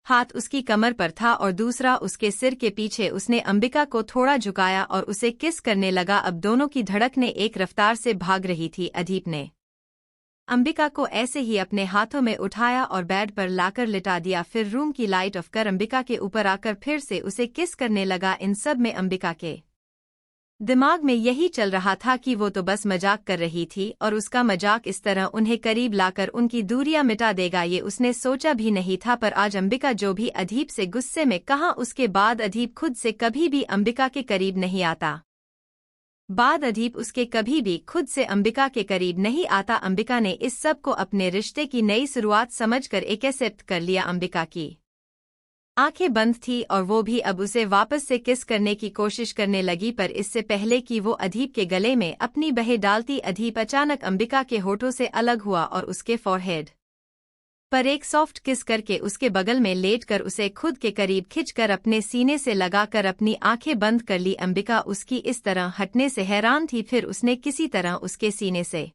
हाथ उसकी कमर पर था और दूसरा उसके सिर के पीछे। उसने अंबिका को थोड़ा झुकाया और उसे किस करने लगा। अब दोनों की धड़कनें एक रफ्तार से भाग रही थी। अदीप ने अंबिका को ऐसे ही अपने हाथों में उठाया और बेड पर लाकर लिटा दिया, फिर रूम की लाइट ऑफ कर अंबिका के ऊपर आकर फिर से उसे किस करने लगा। इन सब में अंबिका के दिमाग में यही चल रहा था कि वो तो बस मजाक कर रही थी और उसका मजाक इस तरह उन्हें करीब लाकर उनकी दूरियां मिटा देगा, ये उसने सोचा भी नहीं था। पर आज अंबिका जो भी अदीप से गुस्से में कहा, उसके बाद अदीप खुद से कभी भी अंबिका के करीब नहीं आता। बाद अदीप उसके कभी भी खुद से अंबिका के करीब नहीं आता। अंबिका ने इस सब को अपने रिश्ते की नई शुरुआत समझकर एक्सेप्ट कर लिया। अंबिका की आंखें बंद थी और वो भी अब उसे वापस से किस करने की कोशिश करने लगी, पर इससे पहले कि वो अदीप के गले में अपनी बहें डालती, अदीप अचानक अंबिका के होठों से अलग हुआ और उसके फॉरहेड पर एक सॉफ्ट किस करके उसके बगल में लेटकर उसे खुद के करीब खिंचकर अपने सीने से लगाकर अपनी आंखें बंद कर ली। अंबिका उसकी इस तरह हटने से हैरान थी, फिर उसने किसी तरह उसके सीने से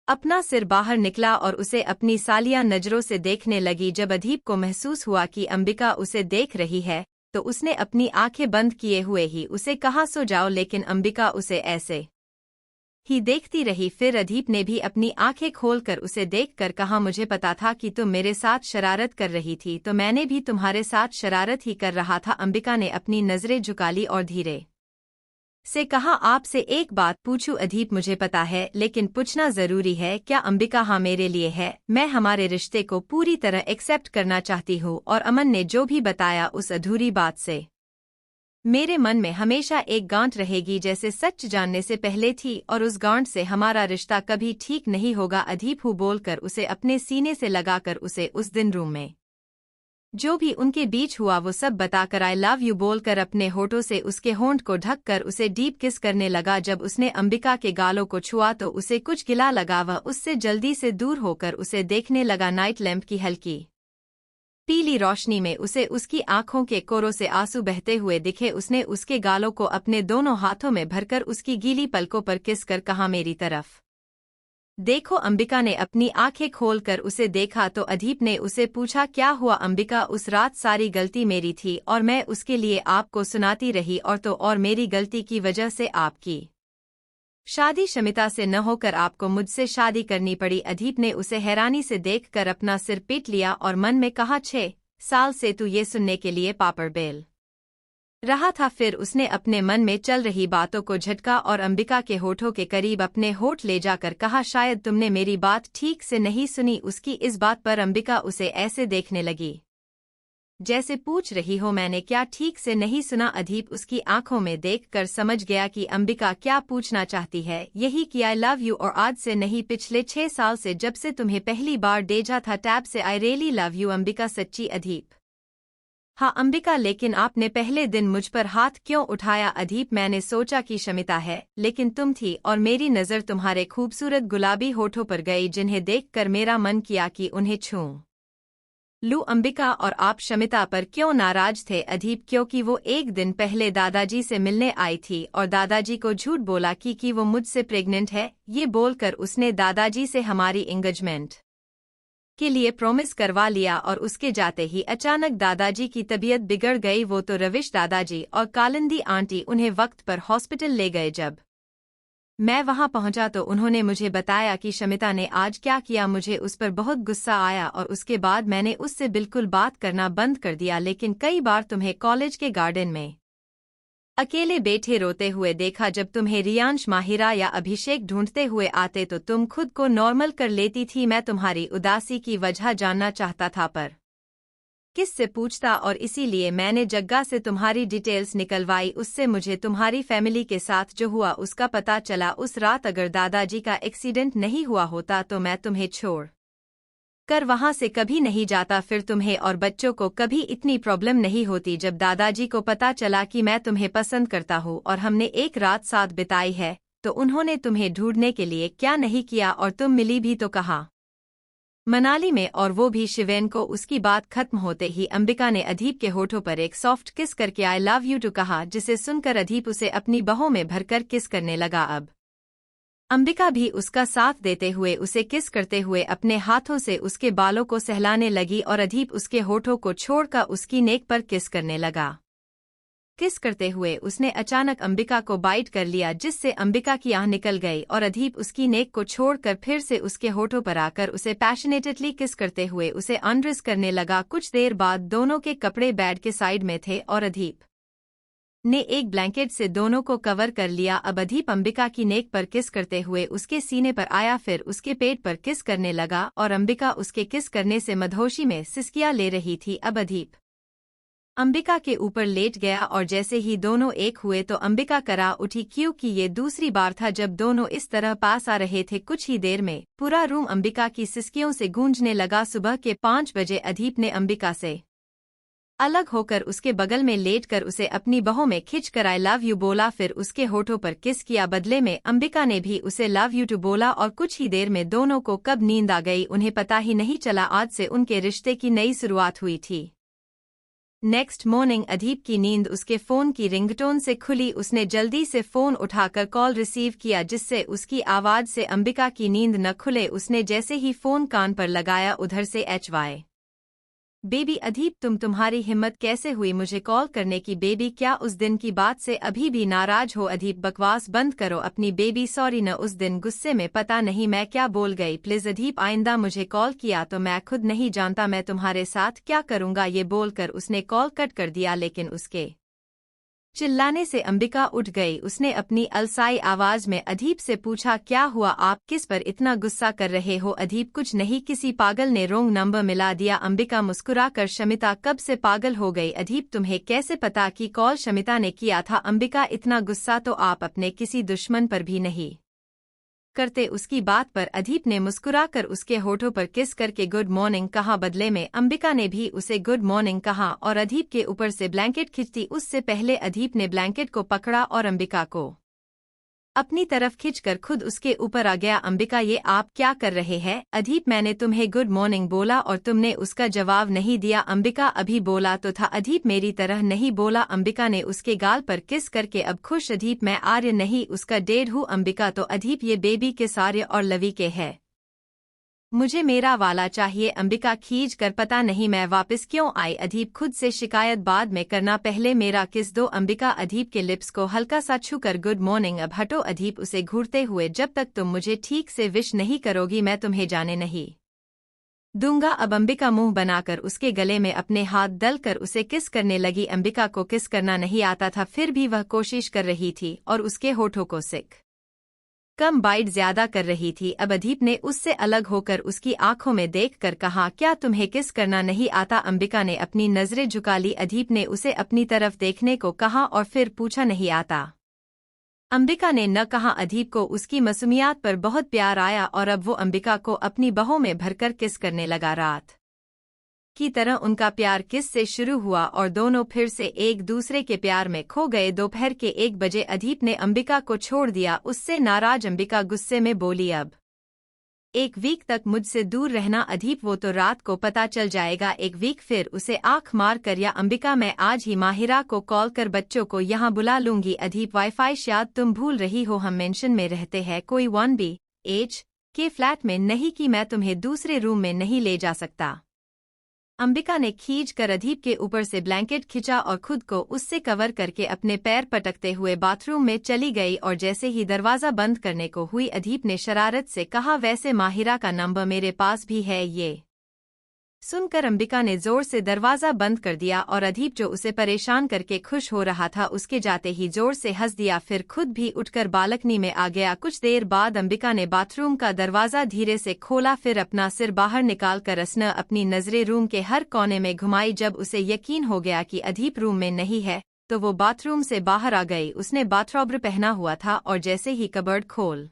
अपना सिर बाहर निकला और उसे अपनी सालिया नजरों से देखने लगी। जब अदीप को महसूस हुआ कि अंबिका उसे देख रही है तो उसने अपनी आंखें बंद किए हुए ही उसे कहा सो जाओ, लेकिन अंबिका उसे ऐसे ही देखती रही। फिर अदीप ने भी अपनी आंखें खोलकर उसे देखकर कहा, मुझे पता था कि तुम मेरे साथ शरारत कर रही थी, तो मैंने भी तुम्हारे साथ शरारत ही कर रहा था। अंबिका ने अपनी नजरें झुका ली और धीरे से कहा, आपसे एक बात पूछूं अदीप? मुझे पता है लेकिन पूछना जरूरी है। क्या? अंबिका, हाँ मेरे लिए है। मैं हमारे रिश्ते को पूरी तरह एक्सेप्ट करना चाहती हूँ और अमन ने जो भी बताया उस अधूरी बात से मेरे मन में हमेशा एक गांठ रहेगी, जैसे सच जानने से पहले थी, और उस गांठ से हमारा रिश्ता कभी ठीक नहीं होगा। अदीप हूँ बोलकर उसे अपने सीने से लगाकर उसे उस दिन रूम में जो भी उनके बीच हुआ वो सब बताकर आई लव यू बोलकर अपने होठों से उसके होंठ को ढककर उसे डीप किस करने लगा। जब उसने अंबिका के गालों को छुआ तो उसे कुछ गिला लगा। वह उससे जल्दी से दूर होकर उसे देखने लगा। नाइट लैंप की हल्की पीली रोशनी में उसे उसकी आंखों के कोरों से आंसू बहते हुए दिखे। उसने उसके गालों को अपने दोनों हाथों में भरकर उसकी गीली पलकों पर किस कर कहा, मेरी तरफ देखो। अंबिका ने अपनी आंखें खोलकर उसे देखा तो अदीप ने उसे पूछा, क्या हुआ? अंबिका, उस रात सारी गलती मेरी थी और मैं उसके लिए आपको सुनाती रही, और मेरी गलती की वजह से आपकी शादी शमिता से न होकर आपको मुझसे शादी करनी पड़ी। अदीप ने उसे हैरानी से देखकर अपना सिर पीट लिया और मन में कहा, 6 साल से तू ये सुनने के लिए पापड़ बेल रहा था। फिर उसने अपने मन में चल रही बातों को झटका और अंबिका के होठों के करीब अपने होठ ले जाकर कहा, शायद तुमने मेरी बात ठीक से नहीं सुनी। उसकी इस बात पर अंबिका उसे ऐसे देखने लगी जैसे पूछ रही हो, मैंने क्या ठीक से नहीं सुना? अदीप उसकी आंखों में देखकर समझ गया कि अंबिका क्या पूछना चाहती है। यही कि आई लव यू, और आज से नहीं, पिछले 6 साल से, जब से तुम्हें पहली बार देखा था टैब से। I really love you Ambika. सच्ची? अदीप, हाँ अंबिका, लेकिन आपने पहले दिन मुझ पर हाथ क्यों उठाया? अदीप, मैंने सोचा कि शमिता है, लेकिन तुम थी, और मेरी नज़र तुम्हारे खूबसूरत गुलाबी होठों पर गई, जिन्हें देखकर मेरा मन किया कि उन्हें छूं लूं। अंबिका, और आप शमिता पर क्यों नाराज थे? अदीप, क्योंकि वो एक दिन पहले दादाजी से मिलने आई थी और दादाजी को झूठ बोला कि वो मुझसे प्रेग्नेंट है। ये बोलकर उसने दादाजी से हमारी एंगेजमेंट के लिए प्रॉमिस करवा लिया, और उसके जाते ही अचानक दादाजी की तबीयत बिगड़ गई। वो तो रविश दादाजी और कालिंदी आंटी उन्हें वक्त पर हॉस्पिटल ले गए। जब मैं वहां पहुंचा तो उन्होंने मुझे बताया कि शमिता ने आज क्या किया। मुझे उस पर बहुत गुस्सा आया और उसके बाद मैंने उससे बिल्कुल बात करना बंद कर दिया। लेकिन कई बार तुम्हें कॉलेज के गार्डन में अकेले बैठे रोते हुए देखा। जब तुम्हें रियांश, माहिरा या अभिषेक ढूंढते हुए आते तो तुम खुद को नॉर्मल कर लेती थी। मैं तुम्हारी उदासी की वजह जानना चाहता था, पर किससे पूछता, और इसीलिए मैंने जग्गा से तुम्हारी डिटेल्स निकलवाई। उससे मुझे तुम्हारी फैमिली के साथ जो हुआ उसका पता चला। उस रात अगर दादाजी का एक्सीडेंट नहीं हुआ होता तो मैं तुम्हें छोड़ कर वहां से कभी नहीं जाता। फिर तुम्हें और बच्चों को कभी इतनी प्रॉब्लम नहीं होती। जब दादाजी को पता चला कि मैं तुम्हें पसंद करता हूँ और हमने एक रात साथ बिताई है, तो उन्होंने तुम्हें ढूंढने के लिए क्या नहीं किया, और तुम मिली भी तो कहाँ? मनाली में, और वो भी शिवेन को। उसकी बात खत्म होते ही अंबिका ने अदीप के होठों पर एक सॉफ्ट किस करके आई लव यू टू कहा, जिसे सुनकर अदीप उसे अपनी बाहों में भरकर किस करने लगा। अब अंबिका भी उसका साथ देते हुए उसे किस करते हुए अपने हाथों से उसके बालों को सहलाने लगी, और अदीप उसके होठों को छोड़कर उसकी नेक पर किस करने लगा। किस करते हुए उसने अचानक अंबिका को बाइट कर लिया, जिससे अंबिका की आह निकल गई, और अदीप उसकी नेक को छोड़कर फिर से उसके होठों पर आकर उसे पैशनेटली किस करते हुए उसे अनड्रेस करने लगा। कुछ देर बाद दोनों के कपड़े बेड के साइड में थे और अदीप ने एक ब्लैंकेट से दोनों को कवर कर लिया। अब अदीप अंबिका की नेक पर किस करते हुए उसके सीने पर आया, फिर उसके पेट पर किस करने लगा, और अंबिका उसके किस करने से मदहोशी में सिसकियां ले रही थी। अब अदीप अंबिका के ऊपर लेट गया और जैसे ही दोनों एक हुए तो अंबिका करा उठी, क्योंकि ये दूसरी बार था जब दोनों इस तरह पास आ रहे थे। कुछ ही देर में पूरा रूम अंबिका की सिसकियों से गूंजने लगा। सुबह के 5 बजे अदीप ने अंबिका से अलग होकर उसके बगल में लेटकर उसे अपनी बाहों में खींचकर आई लव यू बोला, फिर उसके होठों पर किस किया। बदले में अंबिका ने भी उसे लव यू टू बोला और कुछ ही देर में दोनों को कब नींद आ गई उन्हें पता ही नहीं चला। आज से उनके रिश्ते की नई शुरुआत हुई थी। नेक्स्ट मॉर्निंग अदीप की नींद उसके फोन की रिंगटोन से खुली। उसने जल्दी से फोन उठाकर कॉल रिसीव किया, जिससे उसकी आवाज से अंबिका की नींद न खुले। उसने जैसे ही फोन कान पर लगाया उधर से HY बेबी अदीप तुम्हारी हिम्मत कैसे हुई मुझे कॉल करने की बेबी, क्या उस दिन की बात से अभी भी नाराज हो? अदीप बकवास बंद करो अपनी बेबी, सॉरी न उस दिन गुस्से में पता नहीं मैं क्या बोल गई, प्लीज अदीप आइंदा मुझे कॉल किया तो मैं खुद नहीं जानता मैं तुम्हारे साथ क्या करूंगा। ये बोलकर उसने कॉल कट कर दिया, लेकिन उसके चिल्लाने से अंबिका उठ गई। उसने अपनी अलसाई आवाज में अदीप से पूछा, क्या हुआ, आप किस पर इतना गुस्सा कर रहे हो? अदीप कुछ नहीं, किसी पागल ने रॉन्ग नंबर मिला दिया। अंबिका मुस्कुराकर, शमिता कब से पागल हो गई? अदीप तुम्हें कैसे पता कि कॉल शमिता ने किया था? अंबिका इतना गुस्सा तो आप अपने किसी दुश्मन पर भी नहीं करते। उसकी बात पर अदीप ने मुस्कुराकर उसके होठों पर किस करके गुड मॉर्निंग कहा। बदले में अंबिका ने भी उसे गुड मॉर्निंग कहा और अदीप के ऊपर से ब्लैंकेट खींचती उससे पहले अदीप ने ब्लैंकेट को पकड़ा और अंबिका को अपनी तरफ खींचकर खुद उसके ऊपर आ गया। अंबिका ये आप क्या कर रहे हैं? अदीप मैंने तुम्हें गुड मॉर्निंग बोला और तुमने उसका जवाब नहीं दिया। अंबिका अभी बोला तो था, अदीप मेरी तरह नहीं बोला। अंबिका ने उसके गाल पर किस करके अब खुश, अदीप मैं आर्य नहीं उसका डेड हूँ। अंबिका तो अदीप ये बेबी के सारे और लवी के है, मुझे मेरा वाला चाहिए। अंबिका खींच कर, पता नहीं मैं वापस क्यों आई। अदीप खुद से शिकायत बाद में करना, पहले मेरा किस दो। अंबिका अदीप के लिप्स को हल्का सा छूकर गुड मॉर्निंग अब हटो। अदीप उसे घूरते हुए, जब तक तुम मुझे ठीक से विश नहीं करोगी मैं तुम्हें जाने नहीं दूंगा। अब अंबिका मुंह बनाकर उसके गले में अपने हाथ डलकर उसे किस करने लगी। अंबिका को किस करना नहीं आता था, फिर भी वह कोशिश कर रही थी और उसके होठों को सिक कम बाइट ज्यादा कर रही थी। अब अदीप ने उससे अलग होकर उसकी आंखों में देखकर कहा, क्या तुम्हें किस करना नहीं आता? अंबिका ने अपनी नजरें झुका ली। अदीप ने उसे अपनी तरफ देखने को कहा और फिर पूछा, नहीं आता? अंबिका ने न कहा। अदीप को उसकी मासूमियत पर बहुत प्यार आया और अब वो अंबिका को अपनी बाहों में भरकर किस करने लगा। रात की तरह उनका प्यार किस से शुरू हुआ और दोनों फिर से एक दूसरे के प्यार में खो गए। दोपहर के 1 बजे अदीप ने अंबिका को छोड़ दिया। उससे नाराज अंबिका गुस्से में बोली, अब 1 वीक तक मुझसे दूर रहना। अदीप वो तो रात को पता चल जाएगा। 1 वीक फिर उसे आंख मार कर, या अंबिका मैं आज ही माहिरा को कॉल कर बच्चों को यहाँ बुला लूंगी। अदीप वाईफाई शायद तुम भूल रही हो, हम मेंशन में रहते हैं, कोई 1BH के फ्लैट में नहीं कि मैं तुम्हें दूसरे रूम में नहीं ले जा सकता। अंबिका ने खींच कर अदीप के ऊपर से ब्लैंकेट खींचा और खुद को उससे कवर करके अपने पैर पटकते हुए बाथरूम में चली गई और जैसे ही दरवाजा बंद करने को हुई अदीप ने शरारत से कहा, वैसे माहिरा का नंबर मेरे पास भी है। ये सुनकर अंबिका ने जोर से दरवाजा बंद कर दिया और अदीप जो उसे परेशान करके खुश हो रहा था उसके जाते ही जोर से हंस दिया, फिर खुद भी उठकर बालकनी में आ गया। कुछ देर बाद अंबिका ने बाथरूम का दरवाजा धीरे से खोला, फिर अपना सिर बाहर निकालकर असना अपनी नजरें रूम के हर कोने में घुमाई। जब उसे यकीन हो गया कि अदीप रूम में नहीं है तो वो बाथरूम से बाहर आ गई। उसने बाथरोब पहना हुआ था और जैसे ही कबर्ड खोल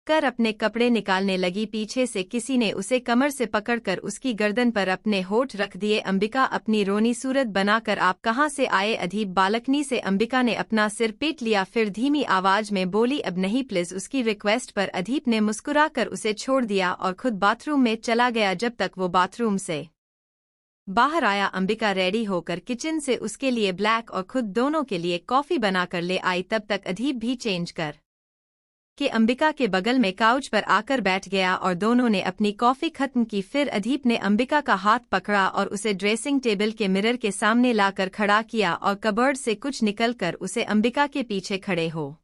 कर अपने कपड़े निकालने लगी, पीछे से किसी ने उसे कमर से पकड़कर उसकी गर्दन पर अपने होठ रख दिए। अंबिका अपनी रोनी सूरत बनाकर, आप कहाँ से आए? अदीप बालकनी से। अंबिका ने अपना सिर पीट लिया, फिर धीमी आवाज में बोली, अब नहीं प्लीज। उसकी रिक्वेस्ट पर अदीप ने मुस्कुराकर उसे छोड़ दिया और खुद बाथरूम में चला गया। जब तक वो बाथरूम से बाहर आया अंबिका रेडी होकर किचन से उसके लिए ब्लैक और खुद दोनों के लिए कॉफी बनाकर ले आई। तब तक अदीप भी चेंज कर कि अंबिका के बगल में काउच पर आकर बैठ गया और दोनों ने अपनी कॉफी खत्म की। फिर अदीप ने अंबिका का हाथ पकड़ा और उसे ड्रेसिंग टेबल के मिरर के सामने लाकर खड़ा किया और कबर्ड से कुछ निकलकर उसे अंबिका के पीछे खड़े हो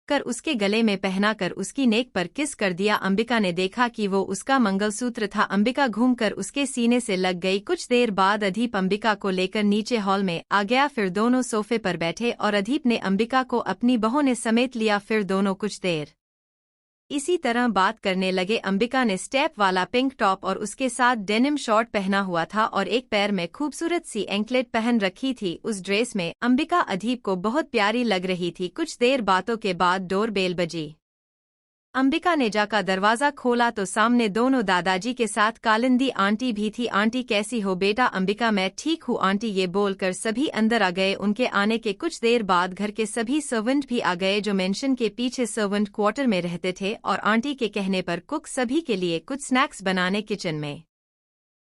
कर उसके गले में पहनाकर उसकी नेक पर किस कर दिया। अंबिका ने देखा कि वो उसका मंगलसूत्र था। अंबिका घूमकर उसके सीने से लग गई। कुछ देर बाद अदीप अंबिका को लेकर नीचे हॉल में आ गया। फिर दोनों सोफे पर बैठे और अदीप ने अंबिका को अपनी बाहों ने समेट लिया। फिर दोनों कुछ देर इसी तरह बात करने लगे। अंबिका ने स्टेप वाला पिंक टॉप और उसके साथ डेनिम शॉर्ट पहना हुआ था और एक पैर में खूबसूरत सी एंकलेट पहन रखी थी। उस ड्रेस में अंबिका अदीप को बहुत प्यारी लग रही थी। कुछ देर बातों के बाद डोरबेल बजी। अंबिका ने जाकर दरवाजा खोला तो सामने दोनों दादाजी के साथ कालिंदी आंटी भी थी। आंटी कैसी हो बेटा? अंबिका मैं ठीक हूँ आंटी, ये बोलकर सभी अंदर आ गए। उनके आने के कुछ देर बाद घर के सभी सर्वेंट भी आ गए जो मेंशन के पीछे सर्वेंट क्वार्टर में रहते थे, और आंटी के कहने पर कुक सभी के लिए कुछ स्नैक्स बनाने किचन में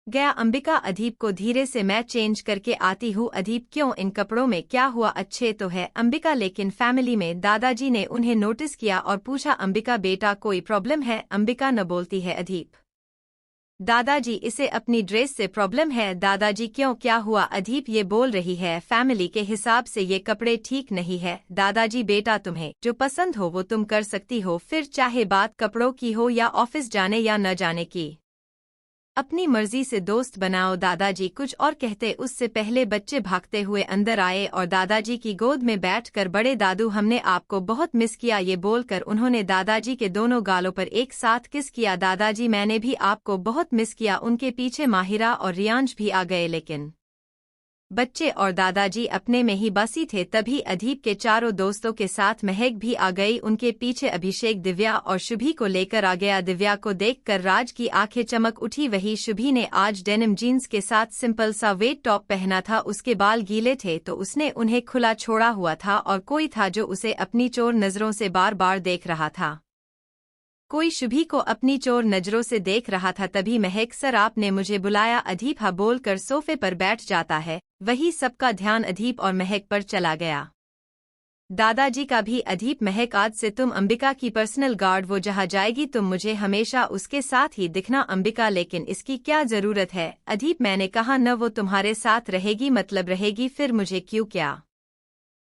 गया। अंबिका अदीप को धीरे से मैं चेंज करके आती हूँ। अदीप क्यों, इन कपड़ों में क्या हुआ? अच्छे तो है अंबिका, लेकिन फैमिली में दादाजी ने उन्हें नोटिस किया और पूछा अंबिका बेटा कोई प्रॉब्लम है? अंबिका न बोलती है अदीप। दादाजी इसे अपनी ड्रेस से प्रॉब्लम है। दादाजी क्यों, क्या हुआ? अदीप ये बोल रही है फैमिली के हिसाब से ये कपड़े ठीक नहीं है। दादाजी बेटा तुम्हें जो पसंद हो वो तुम कर सकती हो, फिर चाहे बात कपड़ों की हो या ऑफिस जाने या न जाने की, अपनी मर्जी से दोस्त बनाओ। दादाजी कुछ और कहते उससे पहले बच्चे भागते हुए अंदर आए और दादाजी की गोद में बैठकर बड़े दादू हमने आपको बहुत मिस किया, ये बोलकर उन्होंने दादाजी के दोनों गालों पर एक साथ किस किया। दादाजी मैंने भी आपको बहुत मिस किया। उनके पीछे माहिरा और रियांश भी आ गए, लेकिन बच्चे और दादाजी अपने में ही बसी थे। तभी अदीप के चारों दोस्तों के साथ महक भी आ गई। उनके पीछे अभिषेक दिव्या और शुभी को लेकर आ गया। दिव्या को देखकर राज की आंखें चमक उठी। वही शुभी ने आज डेनिम जीन्स के साथ सिंपल सा वेट टॉप पहना था। उसके बाल गीले थे तो उसने उन्हें खुला छोड़ा हुआ था और कोई था जो उसे अपनी चोर नजरों से बार बार देख रहा था। कोई शुभी को अपनी चोर नजरों से देख रहा था। तभी महक सर आपने मुझे बुलाया? अदीप हाँ बोलकर सोफे पर बैठ जाता है। वही सबका ध्यान अदीप और महक पर चला गया। दादाजी का भी। अदीप महक आज से तुम अंबिका की पर्सनल गार्ड, वो जहाँ जाएगी तुम मुझे हमेशा उसके साथ ही दिखना। अंबिका लेकिन इसकी क्या जरूरत है? अदीप मैंने कहा न वो तुम्हारे साथ रहेगी, मतलब रहेगी, फिर मुझे क्यों क्या?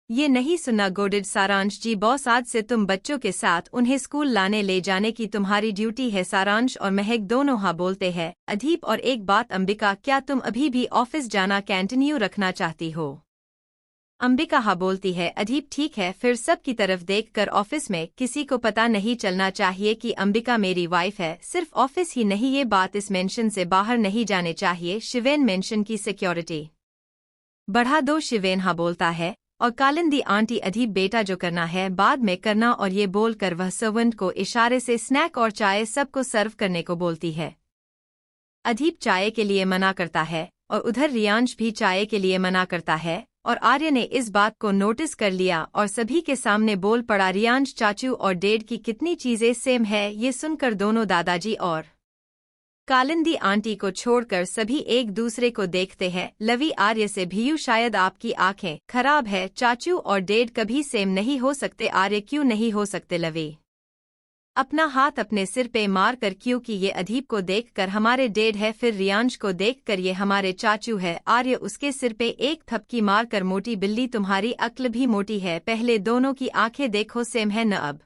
ये नहीं सुना गोडिड सारांश जी बॉस, आज से तुम बच्चों के साथ उन्हें स्कूल लाने ले जाने की तुम्हारी ड्यूटी है। सारांश और महक दोनों हाँ बोलते हैं। अदीप और एक बात अंबिका, क्या तुम अभी भी ऑफिस जाना कंटिन्यू रखना चाहती हो? अंबिका हाँ बोलती है। अदीप ठीक है, फिर सब की तरफ देखकर ऑफिस में किसी को पता नहीं चलना चाहिए कि अंबिका मेरी वाइफ है। सिर्फ ऑफिस ही नहीं, ये बात इस मेंशन से बाहर नहीं जाने चाहिए। शिवेन मेंशन की सिक्योरिटी बढ़ा दो। शिवेन हाँ बोलता है और कालिंदी आंटी अदीप बेटा जो करना है बाद में करना, और ये बोलकर वह सर्वेंट को इशारे से स्नैक और चाय सबको सर्व करने को बोलती है। अदीप चाय के लिए मना करता है और उधर रियांश भी चाय के लिए मना करता है, और आर्य ने इस बात को नोटिस कर लिया और सभी के सामने बोल पड़ा रियांश चाचू और डैड की कितनी चीजें सेम है। ये सुनकर दोनों दादाजी और कालिंदी आंटी को छोड़कर सभी एक दूसरे को देखते हैं। लवी आर्य से भीयू शायद आपकी आंखें खराब है, चाचू और डैड कभी सेम नहीं हो सकते। आर्य क्यों नहीं हो सकते? लवी अपना हाथ अपने सिर पे मार कर, क्योंकि ये अदीप को देखकर हमारे डैड है, फिर रियांश को देखकर ये हमारे चाचू है। आर्य उसके सिर पे एक थपकी मारकर मोटी बिल्ली तुम्हारी अक्ल भी मोटी है। पहले दोनों की आंखें देखो सेम है न? अब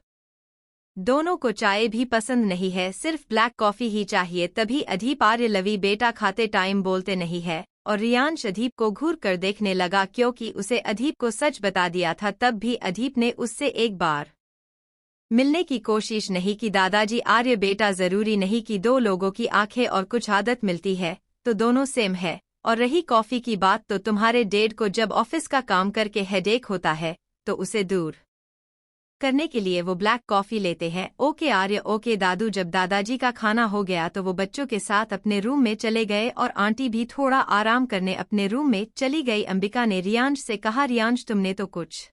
दोनों को चाय भी पसंद नहीं है, सिर्फ ब्लैक कॉफी ही चाहिए। तभी अदीप आर्य लवी बेटा खाते टाइम बोलते नहीं है, और रियांश अदीप को घूर कर देखने लगा क्योंकि उसे अदीप को सच बता दिया था। तब भी अदीप ने उससे एक बार मिलने की कोशिश नहीं की। दादाजी आर्य बेटा जरूरी नहीं कि दो लोगों की आंखें और कुछ आदत मिलती है तो दोनों सेम है। और रही कॉफी की बात, तो तुम्हारे डैड को जब ऑफिस का काम करके हेडेक होता है तो उसे दूर करने के लिए वो ब्लैक कॉफी लेते हैं। ओके आर्य ओके दादू। जब दादाजी का खाना हो गया तो वो बच्चों के साथ अपने रूम में चले गए और आंटी भी थोड़ा आराम करने अपने रूम में चली गई। अंबिका ने रियांश से कहा रियांश तुमने तो कुछ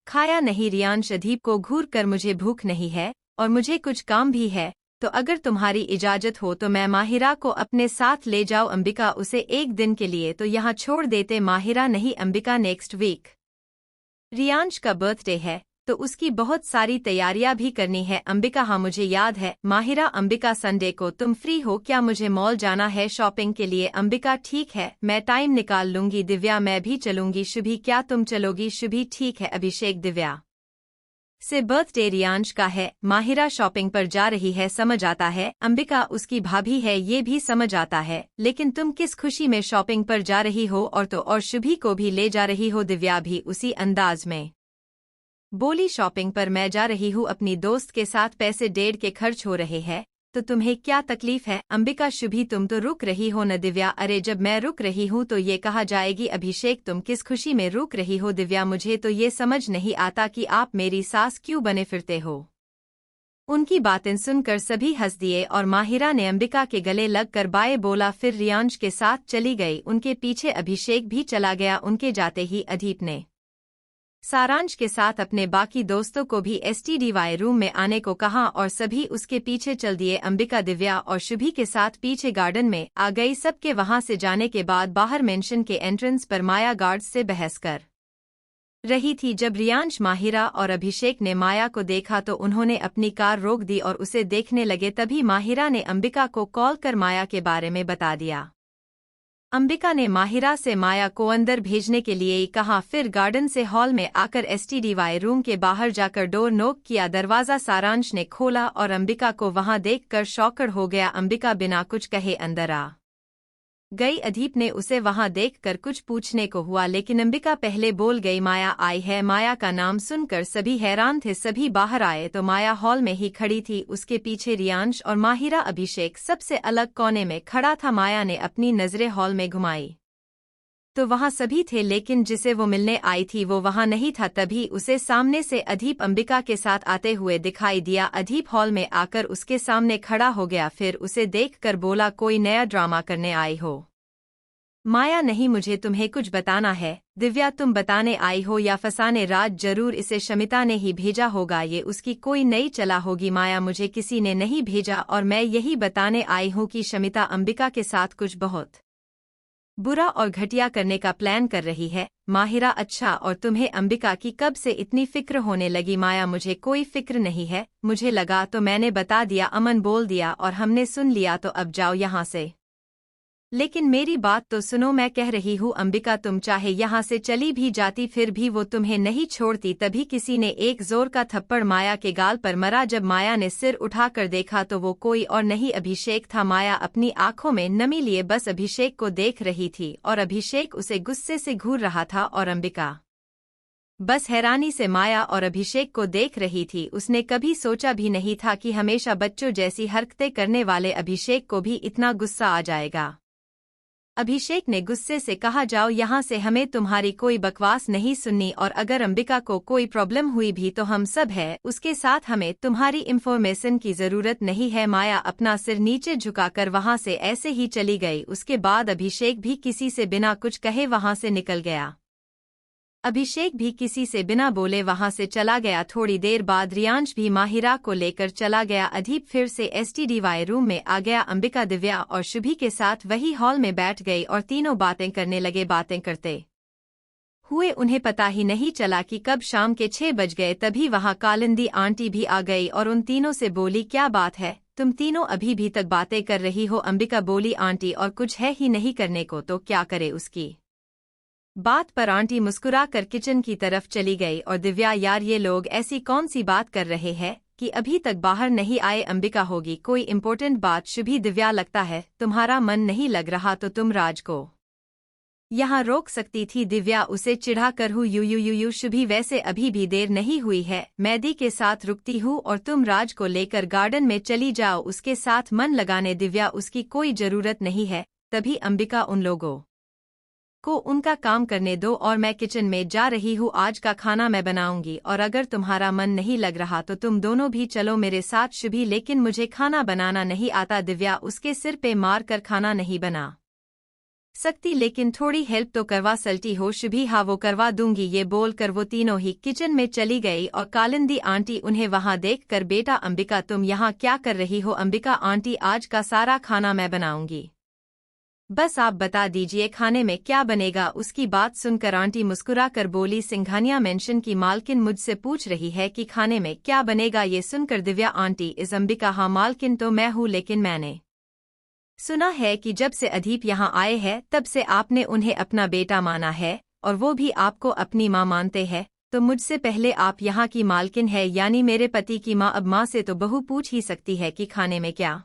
खाया नहीं? रियांश अदीप को घूर कर मुझे भूख नहीं है और मुझे कुछ काम भी है, तो अगर तुम्हारी इजाजत हो तो मैं माहिरा को अपने साथ ले जाऊं। अंबिका उसे एक दिन के लिए तो यहाँ छोड़ देते। माहिरा नहीं अंबिका, नेक्स्ट वीक रियांश का बर्थडे है तो उसकी बहुत सारी तैयारियां भी करनी है। अंबिका हाँ मुझे याद है। माहिरा अंबिका संडे को तुम फ्री हो क्या? मुझे मॉल जाना है शॉपिंग के लिए। अंबिका ठीक है, मैं टाइम निकाल लूंगी। दिव्या मैं भी चलूंगी। शुभी क्या तुम चलोगी? शुभी ठीक है। अभिषेक दिव्या से बर्थडे रियांश का है, माहिरा शॉपिंग पर जा रही है, समझ आता है। अंबिका उसकी भाभी है, ये भी समझ आता है, लेकिन तुम किस खुशी में शॉपिंग पर जा रही हो? और तो और शुभी को भी ले जा रही हो। दिव्या भी उसी अंदाज में बोली शॉपिंग पर मैं जा रही हूँ, अपनी दोस्त के साथ, पैसे डेढ़ के खर्च हो रहे हैं, तो तुम्हें क्या तकलीफ है? अंबिका, शुभी तुम तो रुक रही हो न? दिव्या, अरे जब मैं रुक रही हूँ तो ये कहा जाएगी। अभिषेक, तुम किस खुशी में रुक रही हो? दिव्या, मुझे तो ये समझ नहीं आता कि आप मेरी सास क्यों बने फिरते हो। उनकी बातें सुनकर सभी हंस दिए और माहिरा ने अंबिका के गले लगकर बाय बोला, फिर रियांश के साथ चली गई। उनके पीछे अभिषेक भी चला गया। उनके जाते ही अदीप ने सारांश के साथ अपने बाकी दोस्तों को भी STDY रूम में आने को कहा और सभी उसके पीछे चल दिए। अंबिका दिव्या और शुभी के साथ पीछे गार्डन में आ गई। सबके वहां से जाने के बाद बाहर मेंशन के एंट्रेंस पर माया गार्ड्स से बहस कर रही थी। जब रियांश, माहिरा और अभिषेक ने माया को देखा तो उन्होंने अपनी कार रोक दी और उसे देखने लगे। तभी माहिरा ने अंबिका को कॉल कर माया के बारे में बता दिया। अंबिका ने माहिरा से माया को अंदर भेजने के लिए कहा, फिर गार्डन से हॉल में आकर STDY रूम के बाहर जाकर डोर नॉक किया। दरवाजा सारांश ने खोला और अंबिका को वहां देखकर शॉकड हो गया। अंबिका बिना कुछ कहे अंदर आ गई। अदीप ने उसे वहां देखकर कुछ पूछने को हुआ, लेकिन अंबिका पहले बोल गई, माया आई है। माया का नाम सुनकर सभी हैरान थे। सभी बाहर आए तो माया हॉल में ही खड़ी थी। उसके पीछे रियांश और माहिरा। अभिषेक सबसे अलग कोने में खड़ा था। माया ने अपनी नजरें हॉल में घुमाई तो वहां सभी थे, लेकिन जिसे वो मिलने आई थी वो वहां नहीं था। तभी उसे सामने से अदीप अंबिका के साथ आते हुए दिखाई दिया। अदीप हॉल में आकर उसके सामने खड़ा हो गया, फिर उसे देखकर बोला, कोई नया ड्रामा करने आई हो? माया, नहीं, मुझे तुम्हें कुछ बताना है। दिव्या, तुम बताने आई हो या फंसाने? राज, जरूर इसे शमिता ने ही भेजा होगा, ये उसकी कोई नई चला होगी। माया, मुझे किसी ने नहीं भेजा और मैं यही बताने आई हूँ कि शमिता अंबिका के साथ कुछ बहुत बुरा और घटिया करने का प्लान कर रही है। माहिरा, अच्छा, और तुम्हें अंबिका की कब से इतनी फिक्र होने लगी? माया, मुझे कोई फिक्र नहीं है, मुझे लगा तो मैंने बता दिया। अमन बोल दिया और हमने सुन लिया, तो अब जाओ यहाँ से। लेकिन मेरी बात तो सुनो, मैं कह रही हूँ अंबिका, तुम चाहे यहाँ से चली भी जाती फिर भी वो तुम्हें नहीं छोड़ती। तभी किसी ने एक जोर का थप्पड़ माया के गाल पर मरा। जब माया ने सिर उठाकर देखा तो वो कोई और नहीं अभिषेक था। माया अपनी आंखों में नमी लिए बस अभिषेक को देख रही थी और अभिषेक उसे गुस्से से घूर रहा था और अंबिका बस हैरानी से माया और अभिषेक को देख रही थी। उसने कभी सोचा भी नहीं था कि हमेशा बच्चों जैसी हरकतें करने वाले अभिषेक को भी इतना गुस्सा आ जाएगा। अभिषेक ने गुस्से से कहा, जाओ यहाँ से, हमें तुम्हारी कोई बकवास नहीं सुननी, और अगर अंबिका को कोई प्रॉब्लम हुई भी तो हम सब हैं उसके साथ, हमें तुम्हारी इंफॉर्मेशन की जरूरत नहीं है। माया अपना सिर नीचे झुकाकर वहां से ऐसे ही चली गई। उसके बाद अभिषेक भी किसी से बिना कुछ कहे वहां से निकल गया। अभिषेक भी किसी से बिना बोले वहां से चला गया। थोड़ी देर बाद रियांश भी माहिरा को लेकर चला गया। अदीप फिर से STDY रूम में आ गया। अंबिका, दिव्या और शुभी के साथ वही हॉल में बैठ गई और तीनों बातें करने लगे। बातें करते हुए उन्हें पता ही नहीं चला कि कब शाम के 6 बज गए। तभी वहां कालिंदी आंटी भी आ गई और उन तीनों से बोली, क्या बात है, तुम तीनों अभी भी तक बातें कर रही हो? अंबिका बोली, आंटी, और कुछ है ही नहीं करने को तो क्या करे उसकी बात पर आंटी मुस्कुराकर किचन की तरफ चली गई और दिव्या, यार ये लोग ऐसी कौन सी बात कर रहे हैं कि अभी तक बाहर नहीं आए? अंबिका, होगी कोई इम्पोर्टेंट बात। शुभी, दिव्या, लगता है तुम्हारा मन नहीं लग रहा तो तुम राज को यहाँ रोक सकती थी। दिव्या, उसे चिढ़ा कर हूँ यू। शुभी, वैसे अभी भी देर नहीं हुई है, मैदी के साथ रुकती हूँ और तुम राज को लेकर गार्डन में चली जाओ उसके साथ मन लगाने। दिव्या, उसकी कोई जरूरत नहीं है। तभी अंबिका, उन लोगों को उनका काम करने दो और मैं किचन में जा रही हूँ, आज का खाना मैं बनाऊंगी, और अगर तुम्हारा मन नहीं लग रहा तो तुम दोनों भी चलो मेरे साथ। शुभी, लेकिन मुझे खाना बनाना नहीं आता। दिव्या, उसके सिर पे मार कर खाना नहीं बना सकती, लेकिन थोड़ी हेल्प तो करवा सकती हो। शुभी, हाँ, वो करवा दूंगी। ये बोलकर वो तीनों ही किचन में चली गई और कालिंदी आंटी उन्हें वहां देखकर, बेटा अंबिका, तुम यहाँ क्या कर रही हो? अंबिका, आंटी, आज का सारा खाना मैं बनाऊंगी, बस आप बता दीजिए खाने में क्या बनेगा। उसकी बात सुनकर आंटी मुस्कुराकर बोली, सिंघानिया मेंशन की मालकिन मुझसे पूछ रही है कि खाने में क्या बनेगा। ये सुनकर दिव्या, आंटी इस अंबिका, हाँ मालकिन तो मैं हूँ, लेकिन मैंने सुना है कि जब से अदीप यहाँ आए हैं तब से आपने उन्हें अपना बेटा माना है और वो भी आपको अपनी माँ मानते हैं, तो मुझसे पहले आप यहाँ की मालकिन है, यानी मेरे पति की माँ। अब माँ से तो बहू पूछ ही सकती है कि खाने में क्या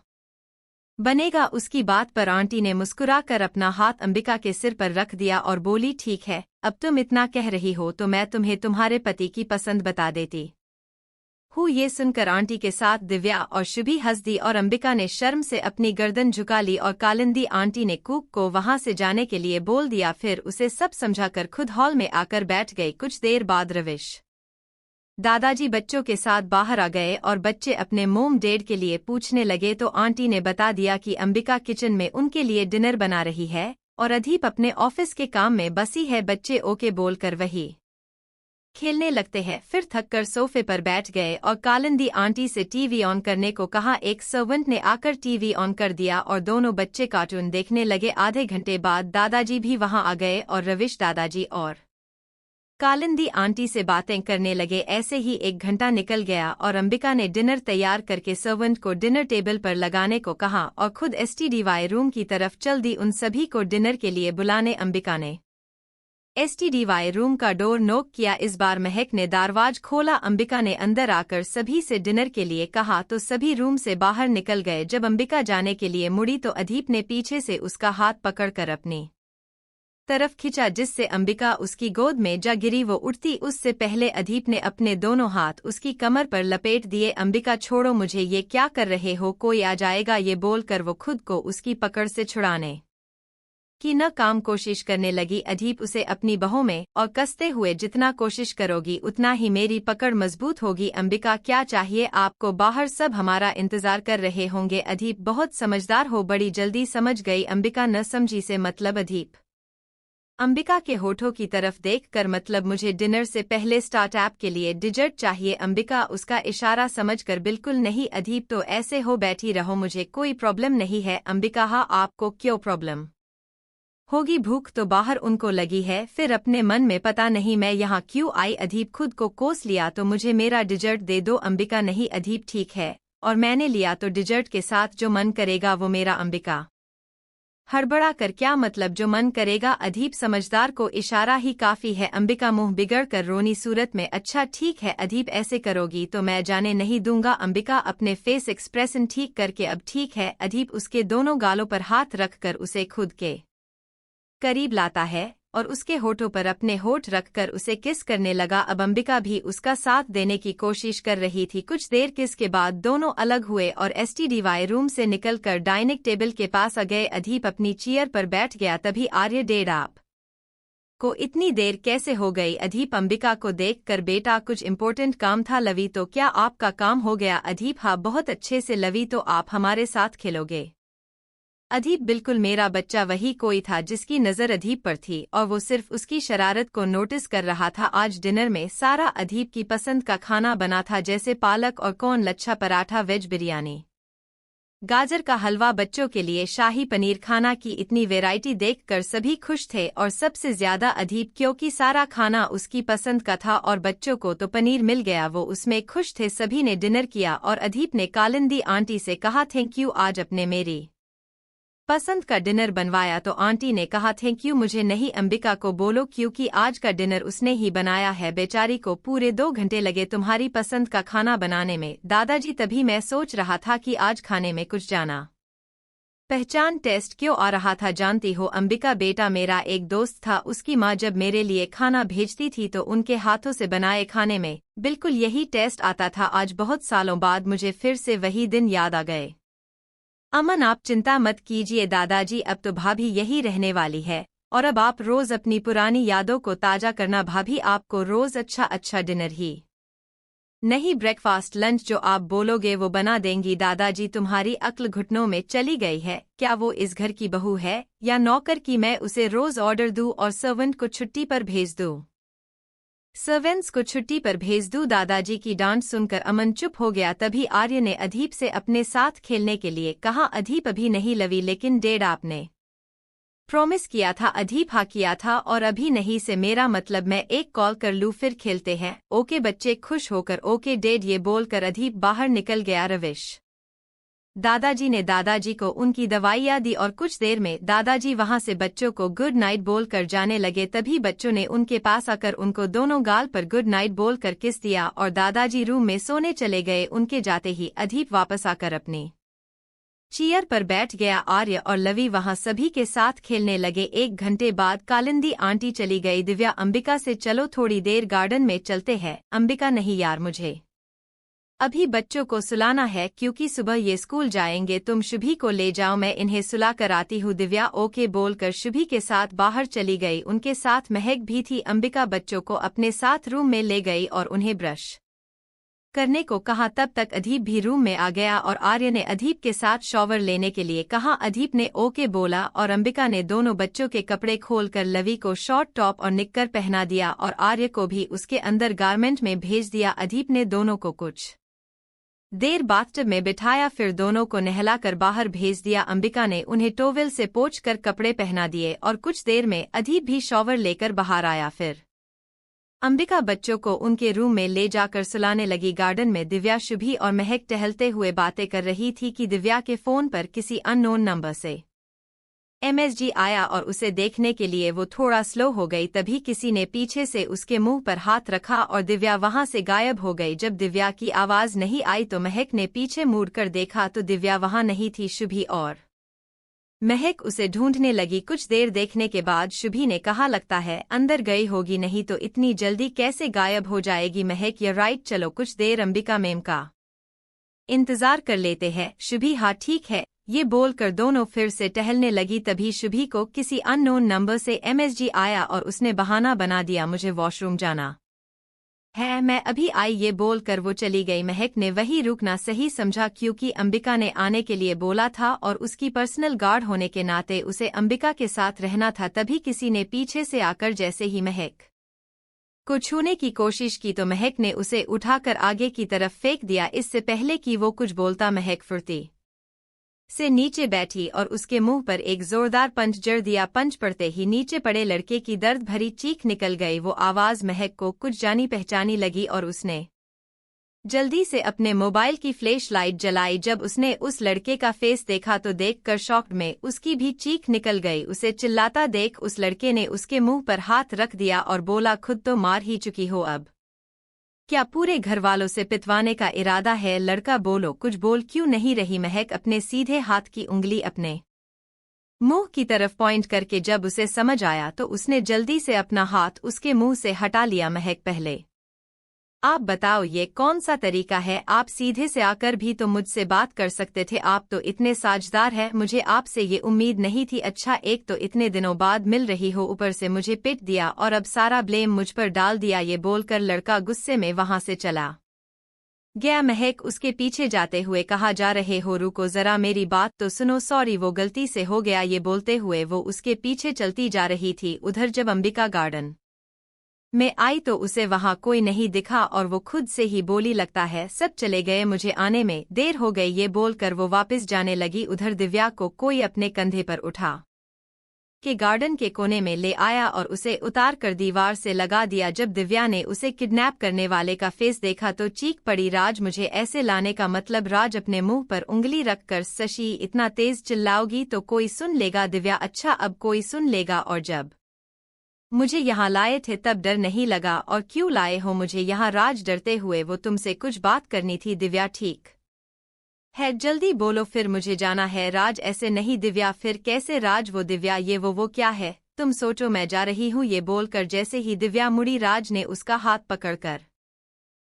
बनेगा। उसकी बात पर आंटी ने मुस्कुराकर अपना हाथ अंबिका के सिर पर रख दिया और बोली, ठीक है, अब तुम इतना कह रही हो तो मैं तुम्हें तुम्हारे पति की पसंद बता देती हूँ। ये सुनकर आंटी के साथ दिव्या और शुभी हंस दी और अंबिका ने शर्म से अपनी गर्दन झुका ली और कालिंदी आंटी ने कुक को वहां से जाने के लिए बोल दिया। फिर उसे सब समझाकर खुद हॉल में आकर बैठ गई। कुछ देर बाद रविश दादाजी बच्चों के साथ बाहर आ गए और बच्चे अपने मोम डैड के लिए पूछने लगे तो आंटी ने बता दिया कि अंबिका किचन में उनके लिए डिनर बना रही है और अदीप अपने ऑफिस के काम में बसी है। बच्चे ओके बोलकर वही खेलने लगते हैं। फिर थककर सोफे पर बैठ गए और कालिंदी आंटी से टीवी ऑन करने को कहा। एक सर्वेंट ने आकर टीवी ऑन कर दिया और दोनों बच्चे कार्टून देखने लगे। आधे घंटे बाद दादाजी भी वहां आ गए और रविश दादाजी और कालिंदी आंटी से बातें करने लगे। ऐसे ही 1 घंटा निकल गया और अंबिका ने डिनर तैयार करके सर्वेंट को डिनर टेबल पर लगाने को कहा और खुद एसटीडीवाई रूम की तरफ चल दी उन सभी को डिनर के लिए बुलाने। अंबिका ने एसटीडीवाई रूम का डोर नॉक किया। इस बार महक ने दरवाजा खोला। अंबिका ने अंदर आकर सभी से डिनर के लिए कहा तो सभी रूम से बाहर निकल गए। जब अंबिका जाने के लिए मुड़ी तो अदीप ने पीछे से उसका हाथ पकड़कर अपनी तरफ खींचा जिससे अंबिका उसकी गोद में जा गिरी। वो उठती उससे पहले अदीप ने अपने दोनों हाथ उसकी कमर पर लपेट दिए। अंबिका, छोड़ो मुझे, ये क्या कर रहे हो, कोई आ जाएगा, ये बोलकर वो खुद को उसकी पकड़ से छुड़ाने की न काम कोशिश करने लगी। अदीप उसे अपनी बाहों में और कसते हुए, जितना कोशिश करोगी उतना ही मेरी पकड़ मजबूत होगी। अंबिका, क्या चाहिए आपको, बाहर सब हमारा इंतजार कर रहे होंगे। अदीप बहुत समझदार हो, बड़ी जल्दी समझ गई। अंबिका न समझी से मतलब अदीप अंबिका के होठों की तरफ देखकर, मतलब मुझे डिनर से पहले स्टार्टअप के लिए डिजर्ट चाहिए। अंबिका उसका इशारा समझकर, बिल्कुल नहीं अदीप, तो ऐसे हो बैठी रहो, मुझे कोई प्रॉब्लम नहीं है। अंबिका, हाँ आपको क्यों प्रॉब्लम होगी, भूख तो बाहर उनको लगी है। फिर अपने मन में, पता नहीं मैं यहाँ क्यों आई। अदीप खुद को कोस लिया, तो मुझे मेरा डिजर्ट दे दो। अंबिका, नहीं अदीप ठीक है, और मैंने लिया तो डिजर्ट के साथ जो मन करेगा वो मेरा। अंबिका हड़बड़ा कर, क्या मतलब जो मन करेगा। अदीप समझदार को इशारा ही काफी है। अंबिका मुंह बिगड़ कर रोनी सूरत में, अच्छा ठीक है अदीप, ऐसे करोगी तो मैं जाने नहीं दूंगा। अंबिका अपने फेस एक्सप्रेशन ठीक करके, अब ठीक है। अदीप उसके दोनों गालों पर हाथ रखकर उसे खुद के करीब लाता है और उसके होठों पर अपने होठ रखकर उसे किस करने लगा। अब अंबिका भी उसका साथ देने की कोशिश कर रही थी। कुछ देर किस के बाद दोनों अलग हुए और एसटीडीवाई रूम से निकलकर डाइनिंग टेबल के पास आ गए। अदीप अपनी चेयर पर बैठ गया। तभी आर्य, डेढ़ आप को इतनी देर कैसे हो गई। अदीप अंबिका को देखकर, बेटा कुछ इम्पोर्टेंट काम था। लवी, तो क्या आपका काम हो गया। अदीप, हाँ बहुत अच्छे से। लवी, तो आप हमारे साथ खेलोगे। अदीप, बिल्कुल, मेरा बच्चा वही कोई था जिसकी नज़र अदीप पर थी और वो सिर्फ उसकी शरारत को नोटिस कर रहा था। आज डिनर में सारा अदीप की पसंद का खाना बना था, जैसे पालक और कॉर्न, लच्छा पराठा, वेज बिरयानी, गाजर का हलवा, बच्चों के लिए शाही पनीर। खाना की इतनी वैरायटी देखकर सभी खुश थे और सबसे ज्यादा अदीप, क्योंकि सारा खाना उसकी पसंद का था और बच्चों को तो पनीर मिल गया, वो उसमें खुश थे। सभी ने डिनर किया और अदीप ने कालिंदी आंटी से कहा, थैंक यू, आज अपने मेरी पसंद का डिनर बनवाया। तो आंटी ने कहा, थैंक यू मुझे नहीं, अंबिका को बोलो, क्योंकि आज का डिनर उसने ही बनाया है। बेचारी को पूरे 2 घंटे लगे तुम्हारी पसंद का खाना बनाने में। दादाजी, तभी मैं सोच रहा था कि आज खाने में कुछ जाना पहचान टेस्ट क्यों आ रहा था। जानती हो अंबिका बेटा, मेरा एक दोस्त था, उसकी माँ जब मेरे लिए खाना भेजती थी तो उनके हाथों से बनाए खाने में बिल्कुल यही टेस्ट आता था। आज बहुत सालों बाद मुझे फिर से वही दिन याद आ गए। अमन, आप चिंता मत कीजिए दादाजी, अब तो भाभी यही रहने वाली है और अब आप रोज अपनी पुरानी यादों को ताजा करना। भाभी आपको रोज अच्छा अच्छा डिनर ही नहीं, ब्रेकफास्ट लंच जो आप बोलोगे वो बना देंगी। दादाजी, तुम्हारी अक्ल घुटनों में चली गई है क्या। वो इस घर की बहू है या नौकर कि मैं उसे रोज ऑर्डर दूं और सर्वेंट को छुट्टी पर भेज दूं। सर्वेंट्स को छुट्टी पर भेज दूं। दादाजी की डांट सुनकर अमन चुप हो गया। तभी आर्य ने अदीप से अपने साथ खेलने के लिए कहा। अदीप, अभी नहीं लवी, लेकिन डैड आपने प्रॉमिस किया था। अदीप, हाँ किया था, और अभी नहीं से मेरा मतलब मैं एक कॉल कर लूं फिर खेलते हैं। ओके बच्चे खुश होकर, ओके डैड, ये बोलकर अदीप बाहर निकल गया। रविश दादाजी ने दादाजी को उनकी दवाइयाँ दी और कुछ देर में दादाजी वहां से बच्चों को गुड नाइट बोलकर जाने लगे। तभी बच्चों ने उनके पास आकर उनको दोनों गाल पर गुड नाइट बोलकर किस दिया और दादाजी रूम में सोने चले गए। उनके जाते ही अदीप वापस आकर अपनी चेयर पर बैठ गया आर्य और लवी वहां सभी के साथ खेलने लगे। 1 घंटे बाद कालिंदी आंटी चली गई। दिव्या अंबिका से चलो थोड़ी देर गार्डन में चलते हैं। अंबिका नहीं यार, मुझे अभी बच्चों को सुलाना है क्योंकि सुबह ये स्कूल जाएंगे। तुम शुभी को ले जाओ, मैं इन्हें सुला कर आती हूँ। दिव्या ओके बोलकर शुभी के साथ बाहर चली गई। उनके साथ महक भी थी। अंबिका बच्चों को अपने साथ रूम में ले गई और उन्हें ब्रश करने को कहा। तब तक अदीप भी रूम में आ गया और आर्य ने अदीप के साथ शॉवर लेने के लिए कहा। अदीप ने ओके बोला और अंबिका ने दोनों बच्चों के कपड़े खोलकर लवी को शॉर्ट टॉप और निक्कर पहना दिया और आर्य को भी उसके अंदर गारमेंट में भेज दिया। अदीप ने दोनों को कुछ देर बाथटब में बिठाया, फिर दोनों को नहलाकर बाहर भेज दिया। अंबिका ने उन्हें टोवेल से पोंछ कर कपड़े पहना दिए और कुछ देर में अदीप भी शॉवर लेकर बाहर आया। फिर अंबिका बच्चों को उनके रूम में ले जाकर सुलाने लगी। गार्डन में दिव्या, शुभी और महक टहलते हुए बातें कर रही थी कि दिव्या के फोन पर किसी अननोन नंबर से MSG आया और उसे देखने के लिए वो थोड़ा स्लो हो गई। तभी किसी ने पीछे से उसके मुंह पर हाथ रखा और दिव्या वहां से गायब हो गई। जब दिव्या की आवाज नहीं आई तो महक ने पीछे मुड़कर देखा तो दिव्या वहां नहीं थी। शुभी और महक उसे ढूंढने लगी। कुछ देर देखने के बाद शुभी ने कहा, लगता है अंदर गई होगी, नहीं तो इतनी जल्दी कैसे गायब हो जाएगी। महक, या राइट, चलो कुछ देर अंबिका मैम का इंतजार कर लेते हैं। शुभी, हाँ ठीक है, ये बोलकर दोनों फिर से टहलने लगी। तभी शुभी को किसी अननोन नंबर से MSG आया और उसने बहाना बना दिया, मुझे वॉशरूम जाना है, मैं अभी आई, ये बोलकर वो चली गई। महक ने वही रुकना सही समझा क्योंकि अंबिका ने आने के लिए बोला था और उसकी पर्सनल गार्ड होने के नाते उसे अंबिका के साथ रहना था। तभी किसी ने पीछे से आकर जैसे ही महक को छूने की कोशिश की तो महक ने उसे उठाकर आगे की तरफ फेंक दिया। इससे पहले कि वो कुछ बोलता महक फुर्ती से नीचे बैठी और उसके मुंह पर एक जोरदार पंच जड़ दिया। पंच पड़ते ही नीचे पड़े लड़के की दर्द भरी चीख निकल गई। वो आवाज महक को कुछ जानी पहचानी लगी और उसने जल्दी से अपने मोबाइल की फ्लैश लाइट जलाई। जब उसने उस लड़के का फेस देखा तो देखकर शॉक्ड में उसकी भी चीख निकल गई। उसे चिल्लाता देख उस लड़के ने उसके मुंह पर हाथ रख दिया और बोला, खुद तो मार ही चुकी हो, अब क्या पूरे घर वालों से पिटवाने का इरादा है। लड़का, बोलो, कुछ बोल क्यों नहीं रही। महक अपने सीधे हाथ की उंगली अपने मुंह की तरफ पॉइंट करके जब उसे समझ आया तो उसने जल्दी से अपना हाथ उसके मुंह से हटा लिया। महक, पहले आप बताओ ये कौन सा तरीका है, आप सीधे से आकर भी तो मुझसे बात कर सकते थे, आप तो इतने साझदार हैं, मुझे आपसे ये उम्मीद नहीं थी। अच्छा, एक तो इतने दिनों बाद मिल रही हो, ऊपर से मुझे पिट दिया और अब सारा ब्लेम मुझ पर डाल दिया। ये बोलकर लड़का गुस्से में वहां से चला गया। महक उसके पीछे जाते हुए कहा, जा रहे हो, रुको जरा, मेरी बात तो सुनो, सॉरी वो गलती से हो गया। ये बोलते हुए वो उसके पीछे चलती जा रही थी। उधर जब अंबिका गार्डन में आई तो उसे वहां कोई नहीं दिखा और वो खुद से ही बोली, लगता है सब चले गए, मुझे आने में देर हो गई। ये बोलकर वो वापस जाने लगी। उधर दिव्या को कोई अपने कंधे पर उठा के गार्डन के कोने में ले आया और उसे उतार कर दीवार से लगा दिया। जब दिव्या ने उसे किडनैप करने वाले का फेस देखा तो चीख पड़ी, राज, मुझे ऐसे लाने का मतलब। राज अपने मुंह पर उंगली रखकर, शशि, इतना तेज चिल्लाओगी तो कोई सुन लेगा। दिव्या, अच्छा अब कोई सुन लेगा, और जब मुझे यहाँ लाए थे तब डर नहीं लगा, और क्यों लाए हो मुझे यहाँ। राज डरते हुए, वो तुमसे कुछ बात करनी थी। दिव्या, ठीक है, जल्दी बोलो, फिर मुझे जाना है। राज, ऐसे नहीं। दिव्या, फिर कैसे। राज, वो दिव्या, ये वो क्या है, तुम सोचो मैं जा रही हूँ। ये बोलकर जैसे ही दिव्या मुड़ी, राज ने उसका हाथ पकड़कर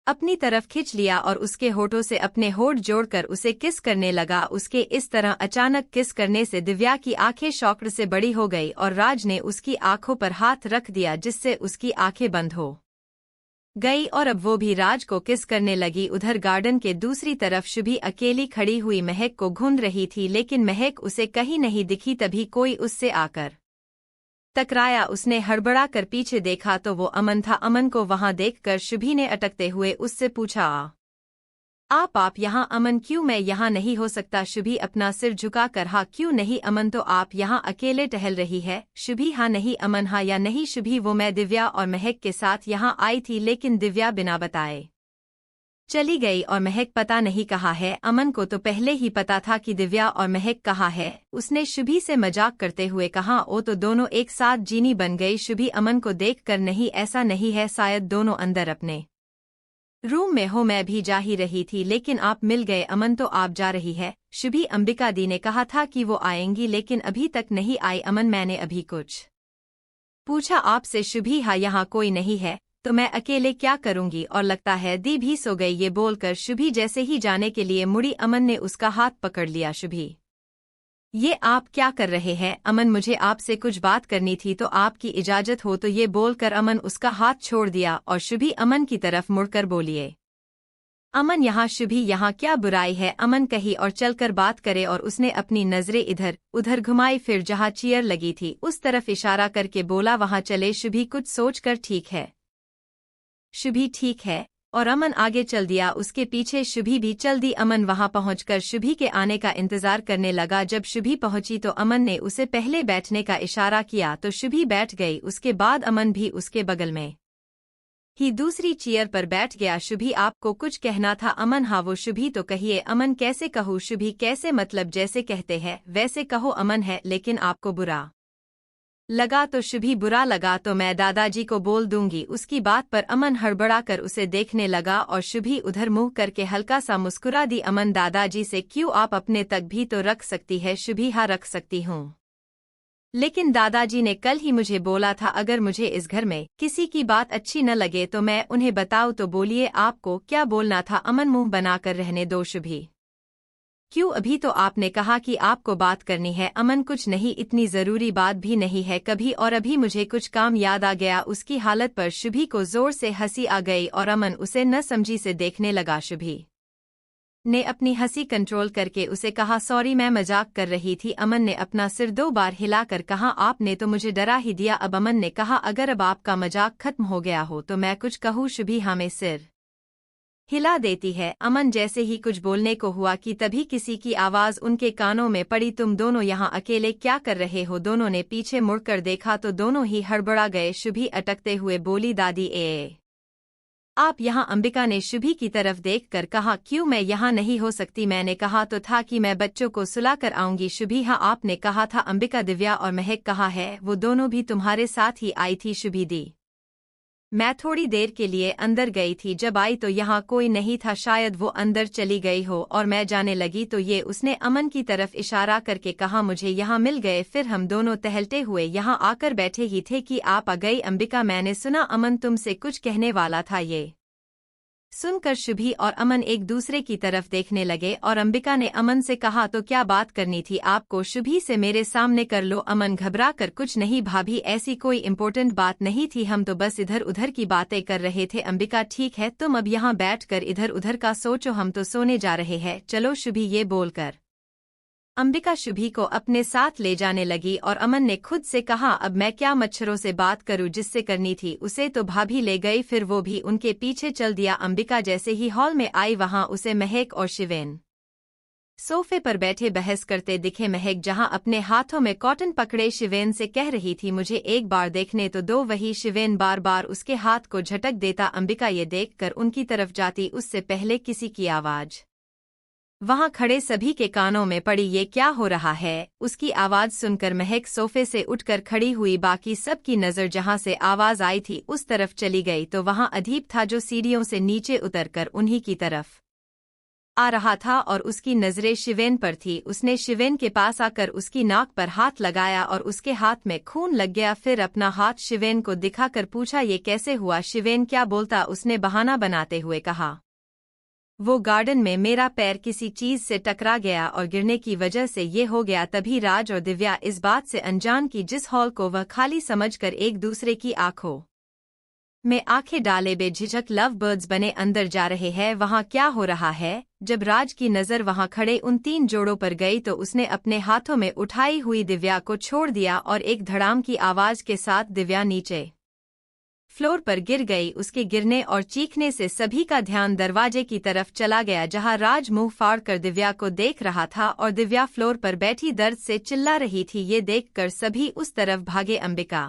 अपनी तरफ खींच लिया और उसके होठों से अपने होठ जोड़कर उसे किस करने लगा। उसके इस तरह अचानक किस करने से दिव्या की आंखें शॉक्ड से बड़ी हो गई और राज ने उसकी आंखों पर हाथ रख दिया जिससे उसकी आंखें बंद हो गई और अब वो भी राज को किस करने लगी। उधर गार्डन के दूसरी तरफ शुभी अकेली खड़ी हुई महक को घूंढ रही थी, लेकिन महक उसे कहीं नहीं दिखी। तभी कोई उससे आकर टकराया। उसने हड़बड़ा कर पीछे देखा तो वो अमन था। अमन को वहां देखकर शुभी ने अटकते हुए उससे पूछा, आप यहाँ। अमन, क्यों, मैं यहाँ नहीं हो सकता। शुभी अपना सिर झुकाकर, हाँ क्यों नहीं। अमन, तो आप यहाँ अकेले टहल रही है। शुभी, हाँ नहीं। अमन, हाँ या नहीं। शुभी, वो मैं दिव्या और महक के साथ यहाँ आई थी, लेकिन दिव्या बिना बताए चली गई और महक पता नहीं कहाँ है। अमन को तो पहले ही पता था कि दिव्या और महक कहाँ है। उसने शुभी से मजाक करते हुए कहा, ओ तो दोनों एक साथ जीनी बन गई। शुभी अमन को देखकर, नहीं ऐसा नहीं है, शायद दोनों अंदर अपने रूम में हो, मैं भी जा ही रही थी लेकिन आप मिल गए। अमन, तो आप जा रही है? शुभी, अंबिका दी ने कहा था कि वो आएंगी लेकिन अभी तक नहीं आई। अमन, मैंने अभी कुछ पूछा आपसे? शुभी, हाँ, यहाँ कोई नहीं है तो मैं अकेले क्या करूंगी, और लगता है दी भी सो गई। ये बोलकर शुभी जैसे ही जाने के लिए मुड़ी, अमन ने उसका हाथ पकड़ लिया। शुभी, ये आप क्या कर रहे हैं? अमन, मुझे आपसे कुछ बात करनी थी तो आपकी इजाजत हो तो? ये बोलकर अमन उसका हाथ छोड़ दिया और शुभी अमन की तरफ मुड़कर बोलिए, अमन, यहाँ शुभी, यहाँ क्या बुराई है? अमन कही और चलकर बात करे, और उसने अपनी नजरें इधर उधर घुमाई, फिर जहाँ चेयर लगी थी उस तरफ इशारा करके बोला, वहाँ चले। शुभी कुछ सोचकर, ठीक है। शुभी, ठीक है, और अमन आगे चल दिया। उसके पीछे शुभी भी चल दी। अमन वहां पहुंचकर शुभी के आने का इंतजार करने लगा। जब शुभी पहुंची तो अमन ने उसे पहले बैठने का इशारा किया तो शुभी बैठ गई। उसके बाद अमन भी उसके बगल में ही दूसरी चेयर पर बैठ गया। शुभी, आपको कुछ कहना था? अमन, हाँ, वो शुभी तो कहिए। अमन, कैसे कहूँ? शुभी, कैसे मतलब? जैसे कहते हैं वैसे कहो। अमन, है लेकिन आपको बुरा लगा तो? शुभी, बुरा लगा तो मैं दादाजी को बोल दूंगी। उसकी बात पर अमन हड़बड़ा कर उसे देखने लगा और शुभी उधर मुंह करके हल्का सा मुस्कुरा दी। अमन, दादाजी से क्यों? आप अपने तक भी तो रख सकती है। शुभी, हाँ, रख सकती हूँ, लेकिन दादाजी ने कल ही मुझे बोला था अगर मुझे इस घर में किसी की बात अच्छी न लगे तो मैं उन्हें बताऊं। तो बोलिए, आपको क्या बोलना था? अमन, मुंह बनाकर रहने दो। शुभी, क्यों? अभी तो आपने कहा कि आपको बात करनी है। अमन, कुछ नहीं, इतनी जरूरी बात भी नहीं है कभी, और अभी मुझे कुछ काम याद आ गया। उसकी हालत पर शुभी को जोर से हंसी आ गई और अमन उसे न समझी से देखने लगा। शुभी ने अपनी हंसी कंट्रोल करके उसे कहा, सॉरी, मैं मजाक कर रही थी। अमन ने अपना सिर 2 बार हिलाकर कहा, आपने तो मुझे डरा ही दिया। अब अमन ने कहा, अगर अब आपका मजाक खत्म हो गया हो तो मैं कुछ कहूँ? शुभी हमें सिर हिला देती है। अमन जैसे ही कुछ बोलने को हुआ कि तभी किसी की आवाज उनके कानों में पड़ी, तुम दोनों यहाँ अकेले क्या कर रहे हो? दोनों ने पीछे मुड़कर देखा तो दोनों ही हड़बड़ा गए। शुभी अटकते हुए बोली, दादी, आप यहाँ? अंबिका ने शुभी की तरफ देखकर कहा, क्यों, मैं यहाँ नहीं हो सकती? मैंने कहा तो था कि मैं बच्चों को सुलाकर आऊंगी। शुभी, हाँ, आपने कहा था। अंबिका, दिव्या और महक कहाँ है? वो दोनों भी तुम्हारे साथ ही आई थी। शुभी दी, मैं थोड़ी देर के लिए अंदर गई थी, जब आई तो यहाँ कोई नहीं था, शायद वो अंदर चली गई हो और मैं जाने लगी तो ये, उसने अमन की तरफ इशारा करके कहा, मुझे यहाँ मिल गए, फिर हम दोनों टहलते हुए यहाँ आकर बैठे ही थे कि आप आ गई। अंबिका, मैंने सुना अमन तुमसे कुछ कहने वाला था। ये सुनकर शुभी और अमन एक दूसरे की तरफ देखने लगे और अंबिका ने अमन से कहा, तो क्या बात करनी थी आपको? शुभी से मेरे सामने कर लो। अमन घबरा कर, कुछ नहीं भाभी, ऐसी कोई इम्पोर्टेंट बात नहीं थी, हम तो बस इधर उधर की बातें कर रहे थे। अंबिका, ठीक है, तुम अब यहाँ बैठकर इधर उधर का सोचो, हम तो सोने जा रहे हैं, चलो। शुभी ये बोलकर अंबिका शुभी को अपने साथ ले जाने लगी और अमन ने खुद से कहा, अब मैं क्या मच्छरों से बात करूं? जिससे करनी थी उसे तो भाभी ले गई, फिर वो भी उनके पीछे चल दिया। अंबिका जैसे ही हॉल में आई वहां उसे महक और शिवेन सोफे पर बैठे बहस करते दिखे। महक जहां अपने हाथों में कॉटन पकड़े शिवेन से कह रही थी, मुझे एक बार देखने तो दो। वही शिवेन बार बार उसके हाथ को झटक देता। अंबिका ये देखकर उनकी तरफ जाती उससे पहले किसी की आवाज वहां खड़े सभी के कानों में पड़ी। ये क्या हो रहा है? उसकी आवाज सुनकर महक सोफे से उठकर खड़ी हुई। बाकी सबकी नजर जहां से आवाज आई थी उस तरफ चली गई तो वहां अदीब था जो सीढ़ियों से नीचे उतरकर उन्हीं की तरफ आ रहा था और उसकी नजरें शिवेन पर थी। उसने शिवेन के पास आकर उसकी नाक पर हाथ लगाया और उसके हाथ में खून लग गया। फिर अपना हाथ शिवेन को दिखाकर पूछा, ये कैसे हुआ? शिवेन क्या बोलता? उसने बहाना बनाते हुए कहा, वो गार्डन में मेरा पैर किसी चीज से टकरा गया और गिरने की वजह से ये हो गया। तभी राज और दिव्या इस बात से अनजान की जिस हॉल को वह खाली समझकर एक दूसरे की आंखों में आंखें डाले बेझिझक लव बर्ड्स बने अंदर जा रहे हैं। वहां क्या हो रहा है? जब राज की नजर वहां खड़े उन 3 जोड़ों पर गई तो उसने अपने हाथों में उठाई हुई दिव्या को छोड़ दिया और एक धड़ाम की आवाज के साथ दिव्या नीचे फ्लोर पर गिर गई। उसके गिरने और चीखने से सभी का ध्यान दरवाजे की तरफ चला गया जहां राज मुंह फाड़कर दिव्या को देख रहा था और दिव्या फ्लोर पर बैठी दर्द से चिल्ला रही थी। ये देखकर सभी उस तरफ भागे। अंबिका,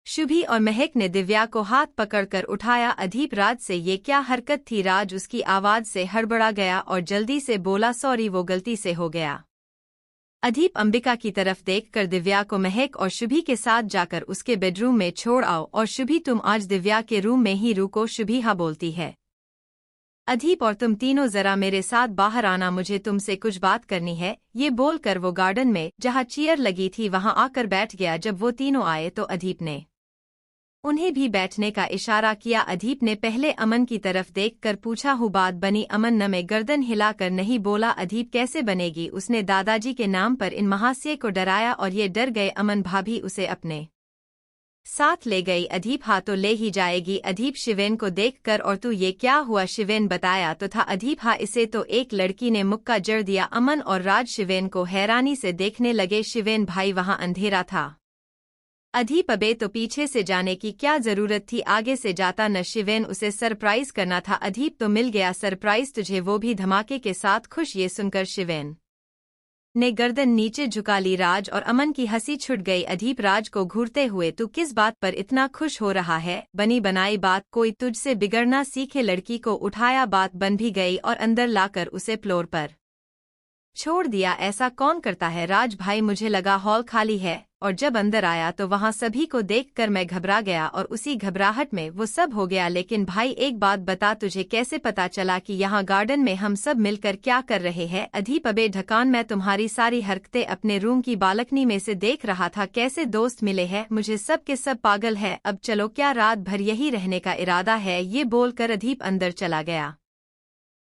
शुभी और महक ने दिव्या को हाथ पकड़कर उठाया। अदीप, राज से ये क्या हरकत थी? राज उसकी आवाज से हड़बड़ा गया और जल्दी से बोला, सॉरी, वो गलती से हो गया। अदीप अंबिका की तरफ देखकर दिव्या को महक और शुभी के साथ जाकर उसके बेडरूम में छोड़ आओ और शुभी तुम आज दिव्या के रूम में ही रुको। शुभी हाँ बोलती है। अधीप और तुम तीनों जरा मेरे साथ बाहर आना, मुझे तुमसे कुछ बात करनी है। ये बोलकर वो गार्डन में जहाँ चेयर लगी थी वहां आकर बैठ गया। जब वो तीनों आए तो अधीप ने उन्हें भी बैठने का इशारा किया। अधीप ने पहले अमन की तरफ देखकर पूछा, हूँ बात बनी? अमन न में गर्दन हिलाकर नहीं बोला। अधीप कैसे बनेगी? उसने दादाजी के नाम पर इन महाशय को डराया और ये डर गए। अमन भाभी उसे अपने साथ ले गई। अधीप हाँ तो ले ही जाएगी। अधीप शिवेन को देखकर, और तू ये क्या हुआ? शिवेन बताया तो था। अधीप हाँ इसे तो एक लड़की ने मुक्का जड़ दिया। अमन और राज शिवेन को हैरानी से देखने लगे। शिवेन भाई वहां अंधेरा था। अधीप अबे तो पीछे से जाने की क्या जरूरत थी, आगे से जाता न। शिवेन उसे सरप्राइज करना था। अधीप तो मिल गया सरप्राइज तुझे, वो भी धमाके के साथ। खुश ये सुनकर शिवेन ने गर्दन नीचे झुका ली। राज और अमन की हंसी छुट गई। अधीप राज को घूरते हुए, तू किस बात पर इतना खुश हो रहा है? बनी बनाई बात, कोई तुझसे बिगड़ना सीखे। लड़की को उठाया, बात बन भी गई और अंदर लाकर उसे फ्लोर पर छोड़ दिया। ऐसा कौन करता है? राज भाई मुझे लगा हॉल खाली है, और जब अंदर आया तो वहां सभी को देखकर मैं घबरा गया और उसी घबराहट में वो सब हो गया। लेकिन भाई एक बात बता, तुझे कैसे पता चला कि यहाँ गार्डन में हम सब मिलकर क्या कर रहे हैं? अधीप अबे ढकान, मैं तुम्हारी सारी हरकतें अपने रूम की बालकनी में से देख रहा था। कैसे दोस्त मिले हैं? मुझे सब के सब पागल है। अब चलो, क्या रात भर यही रहने का इरादा है? ये बोलकर अधीप अंदर चला गया।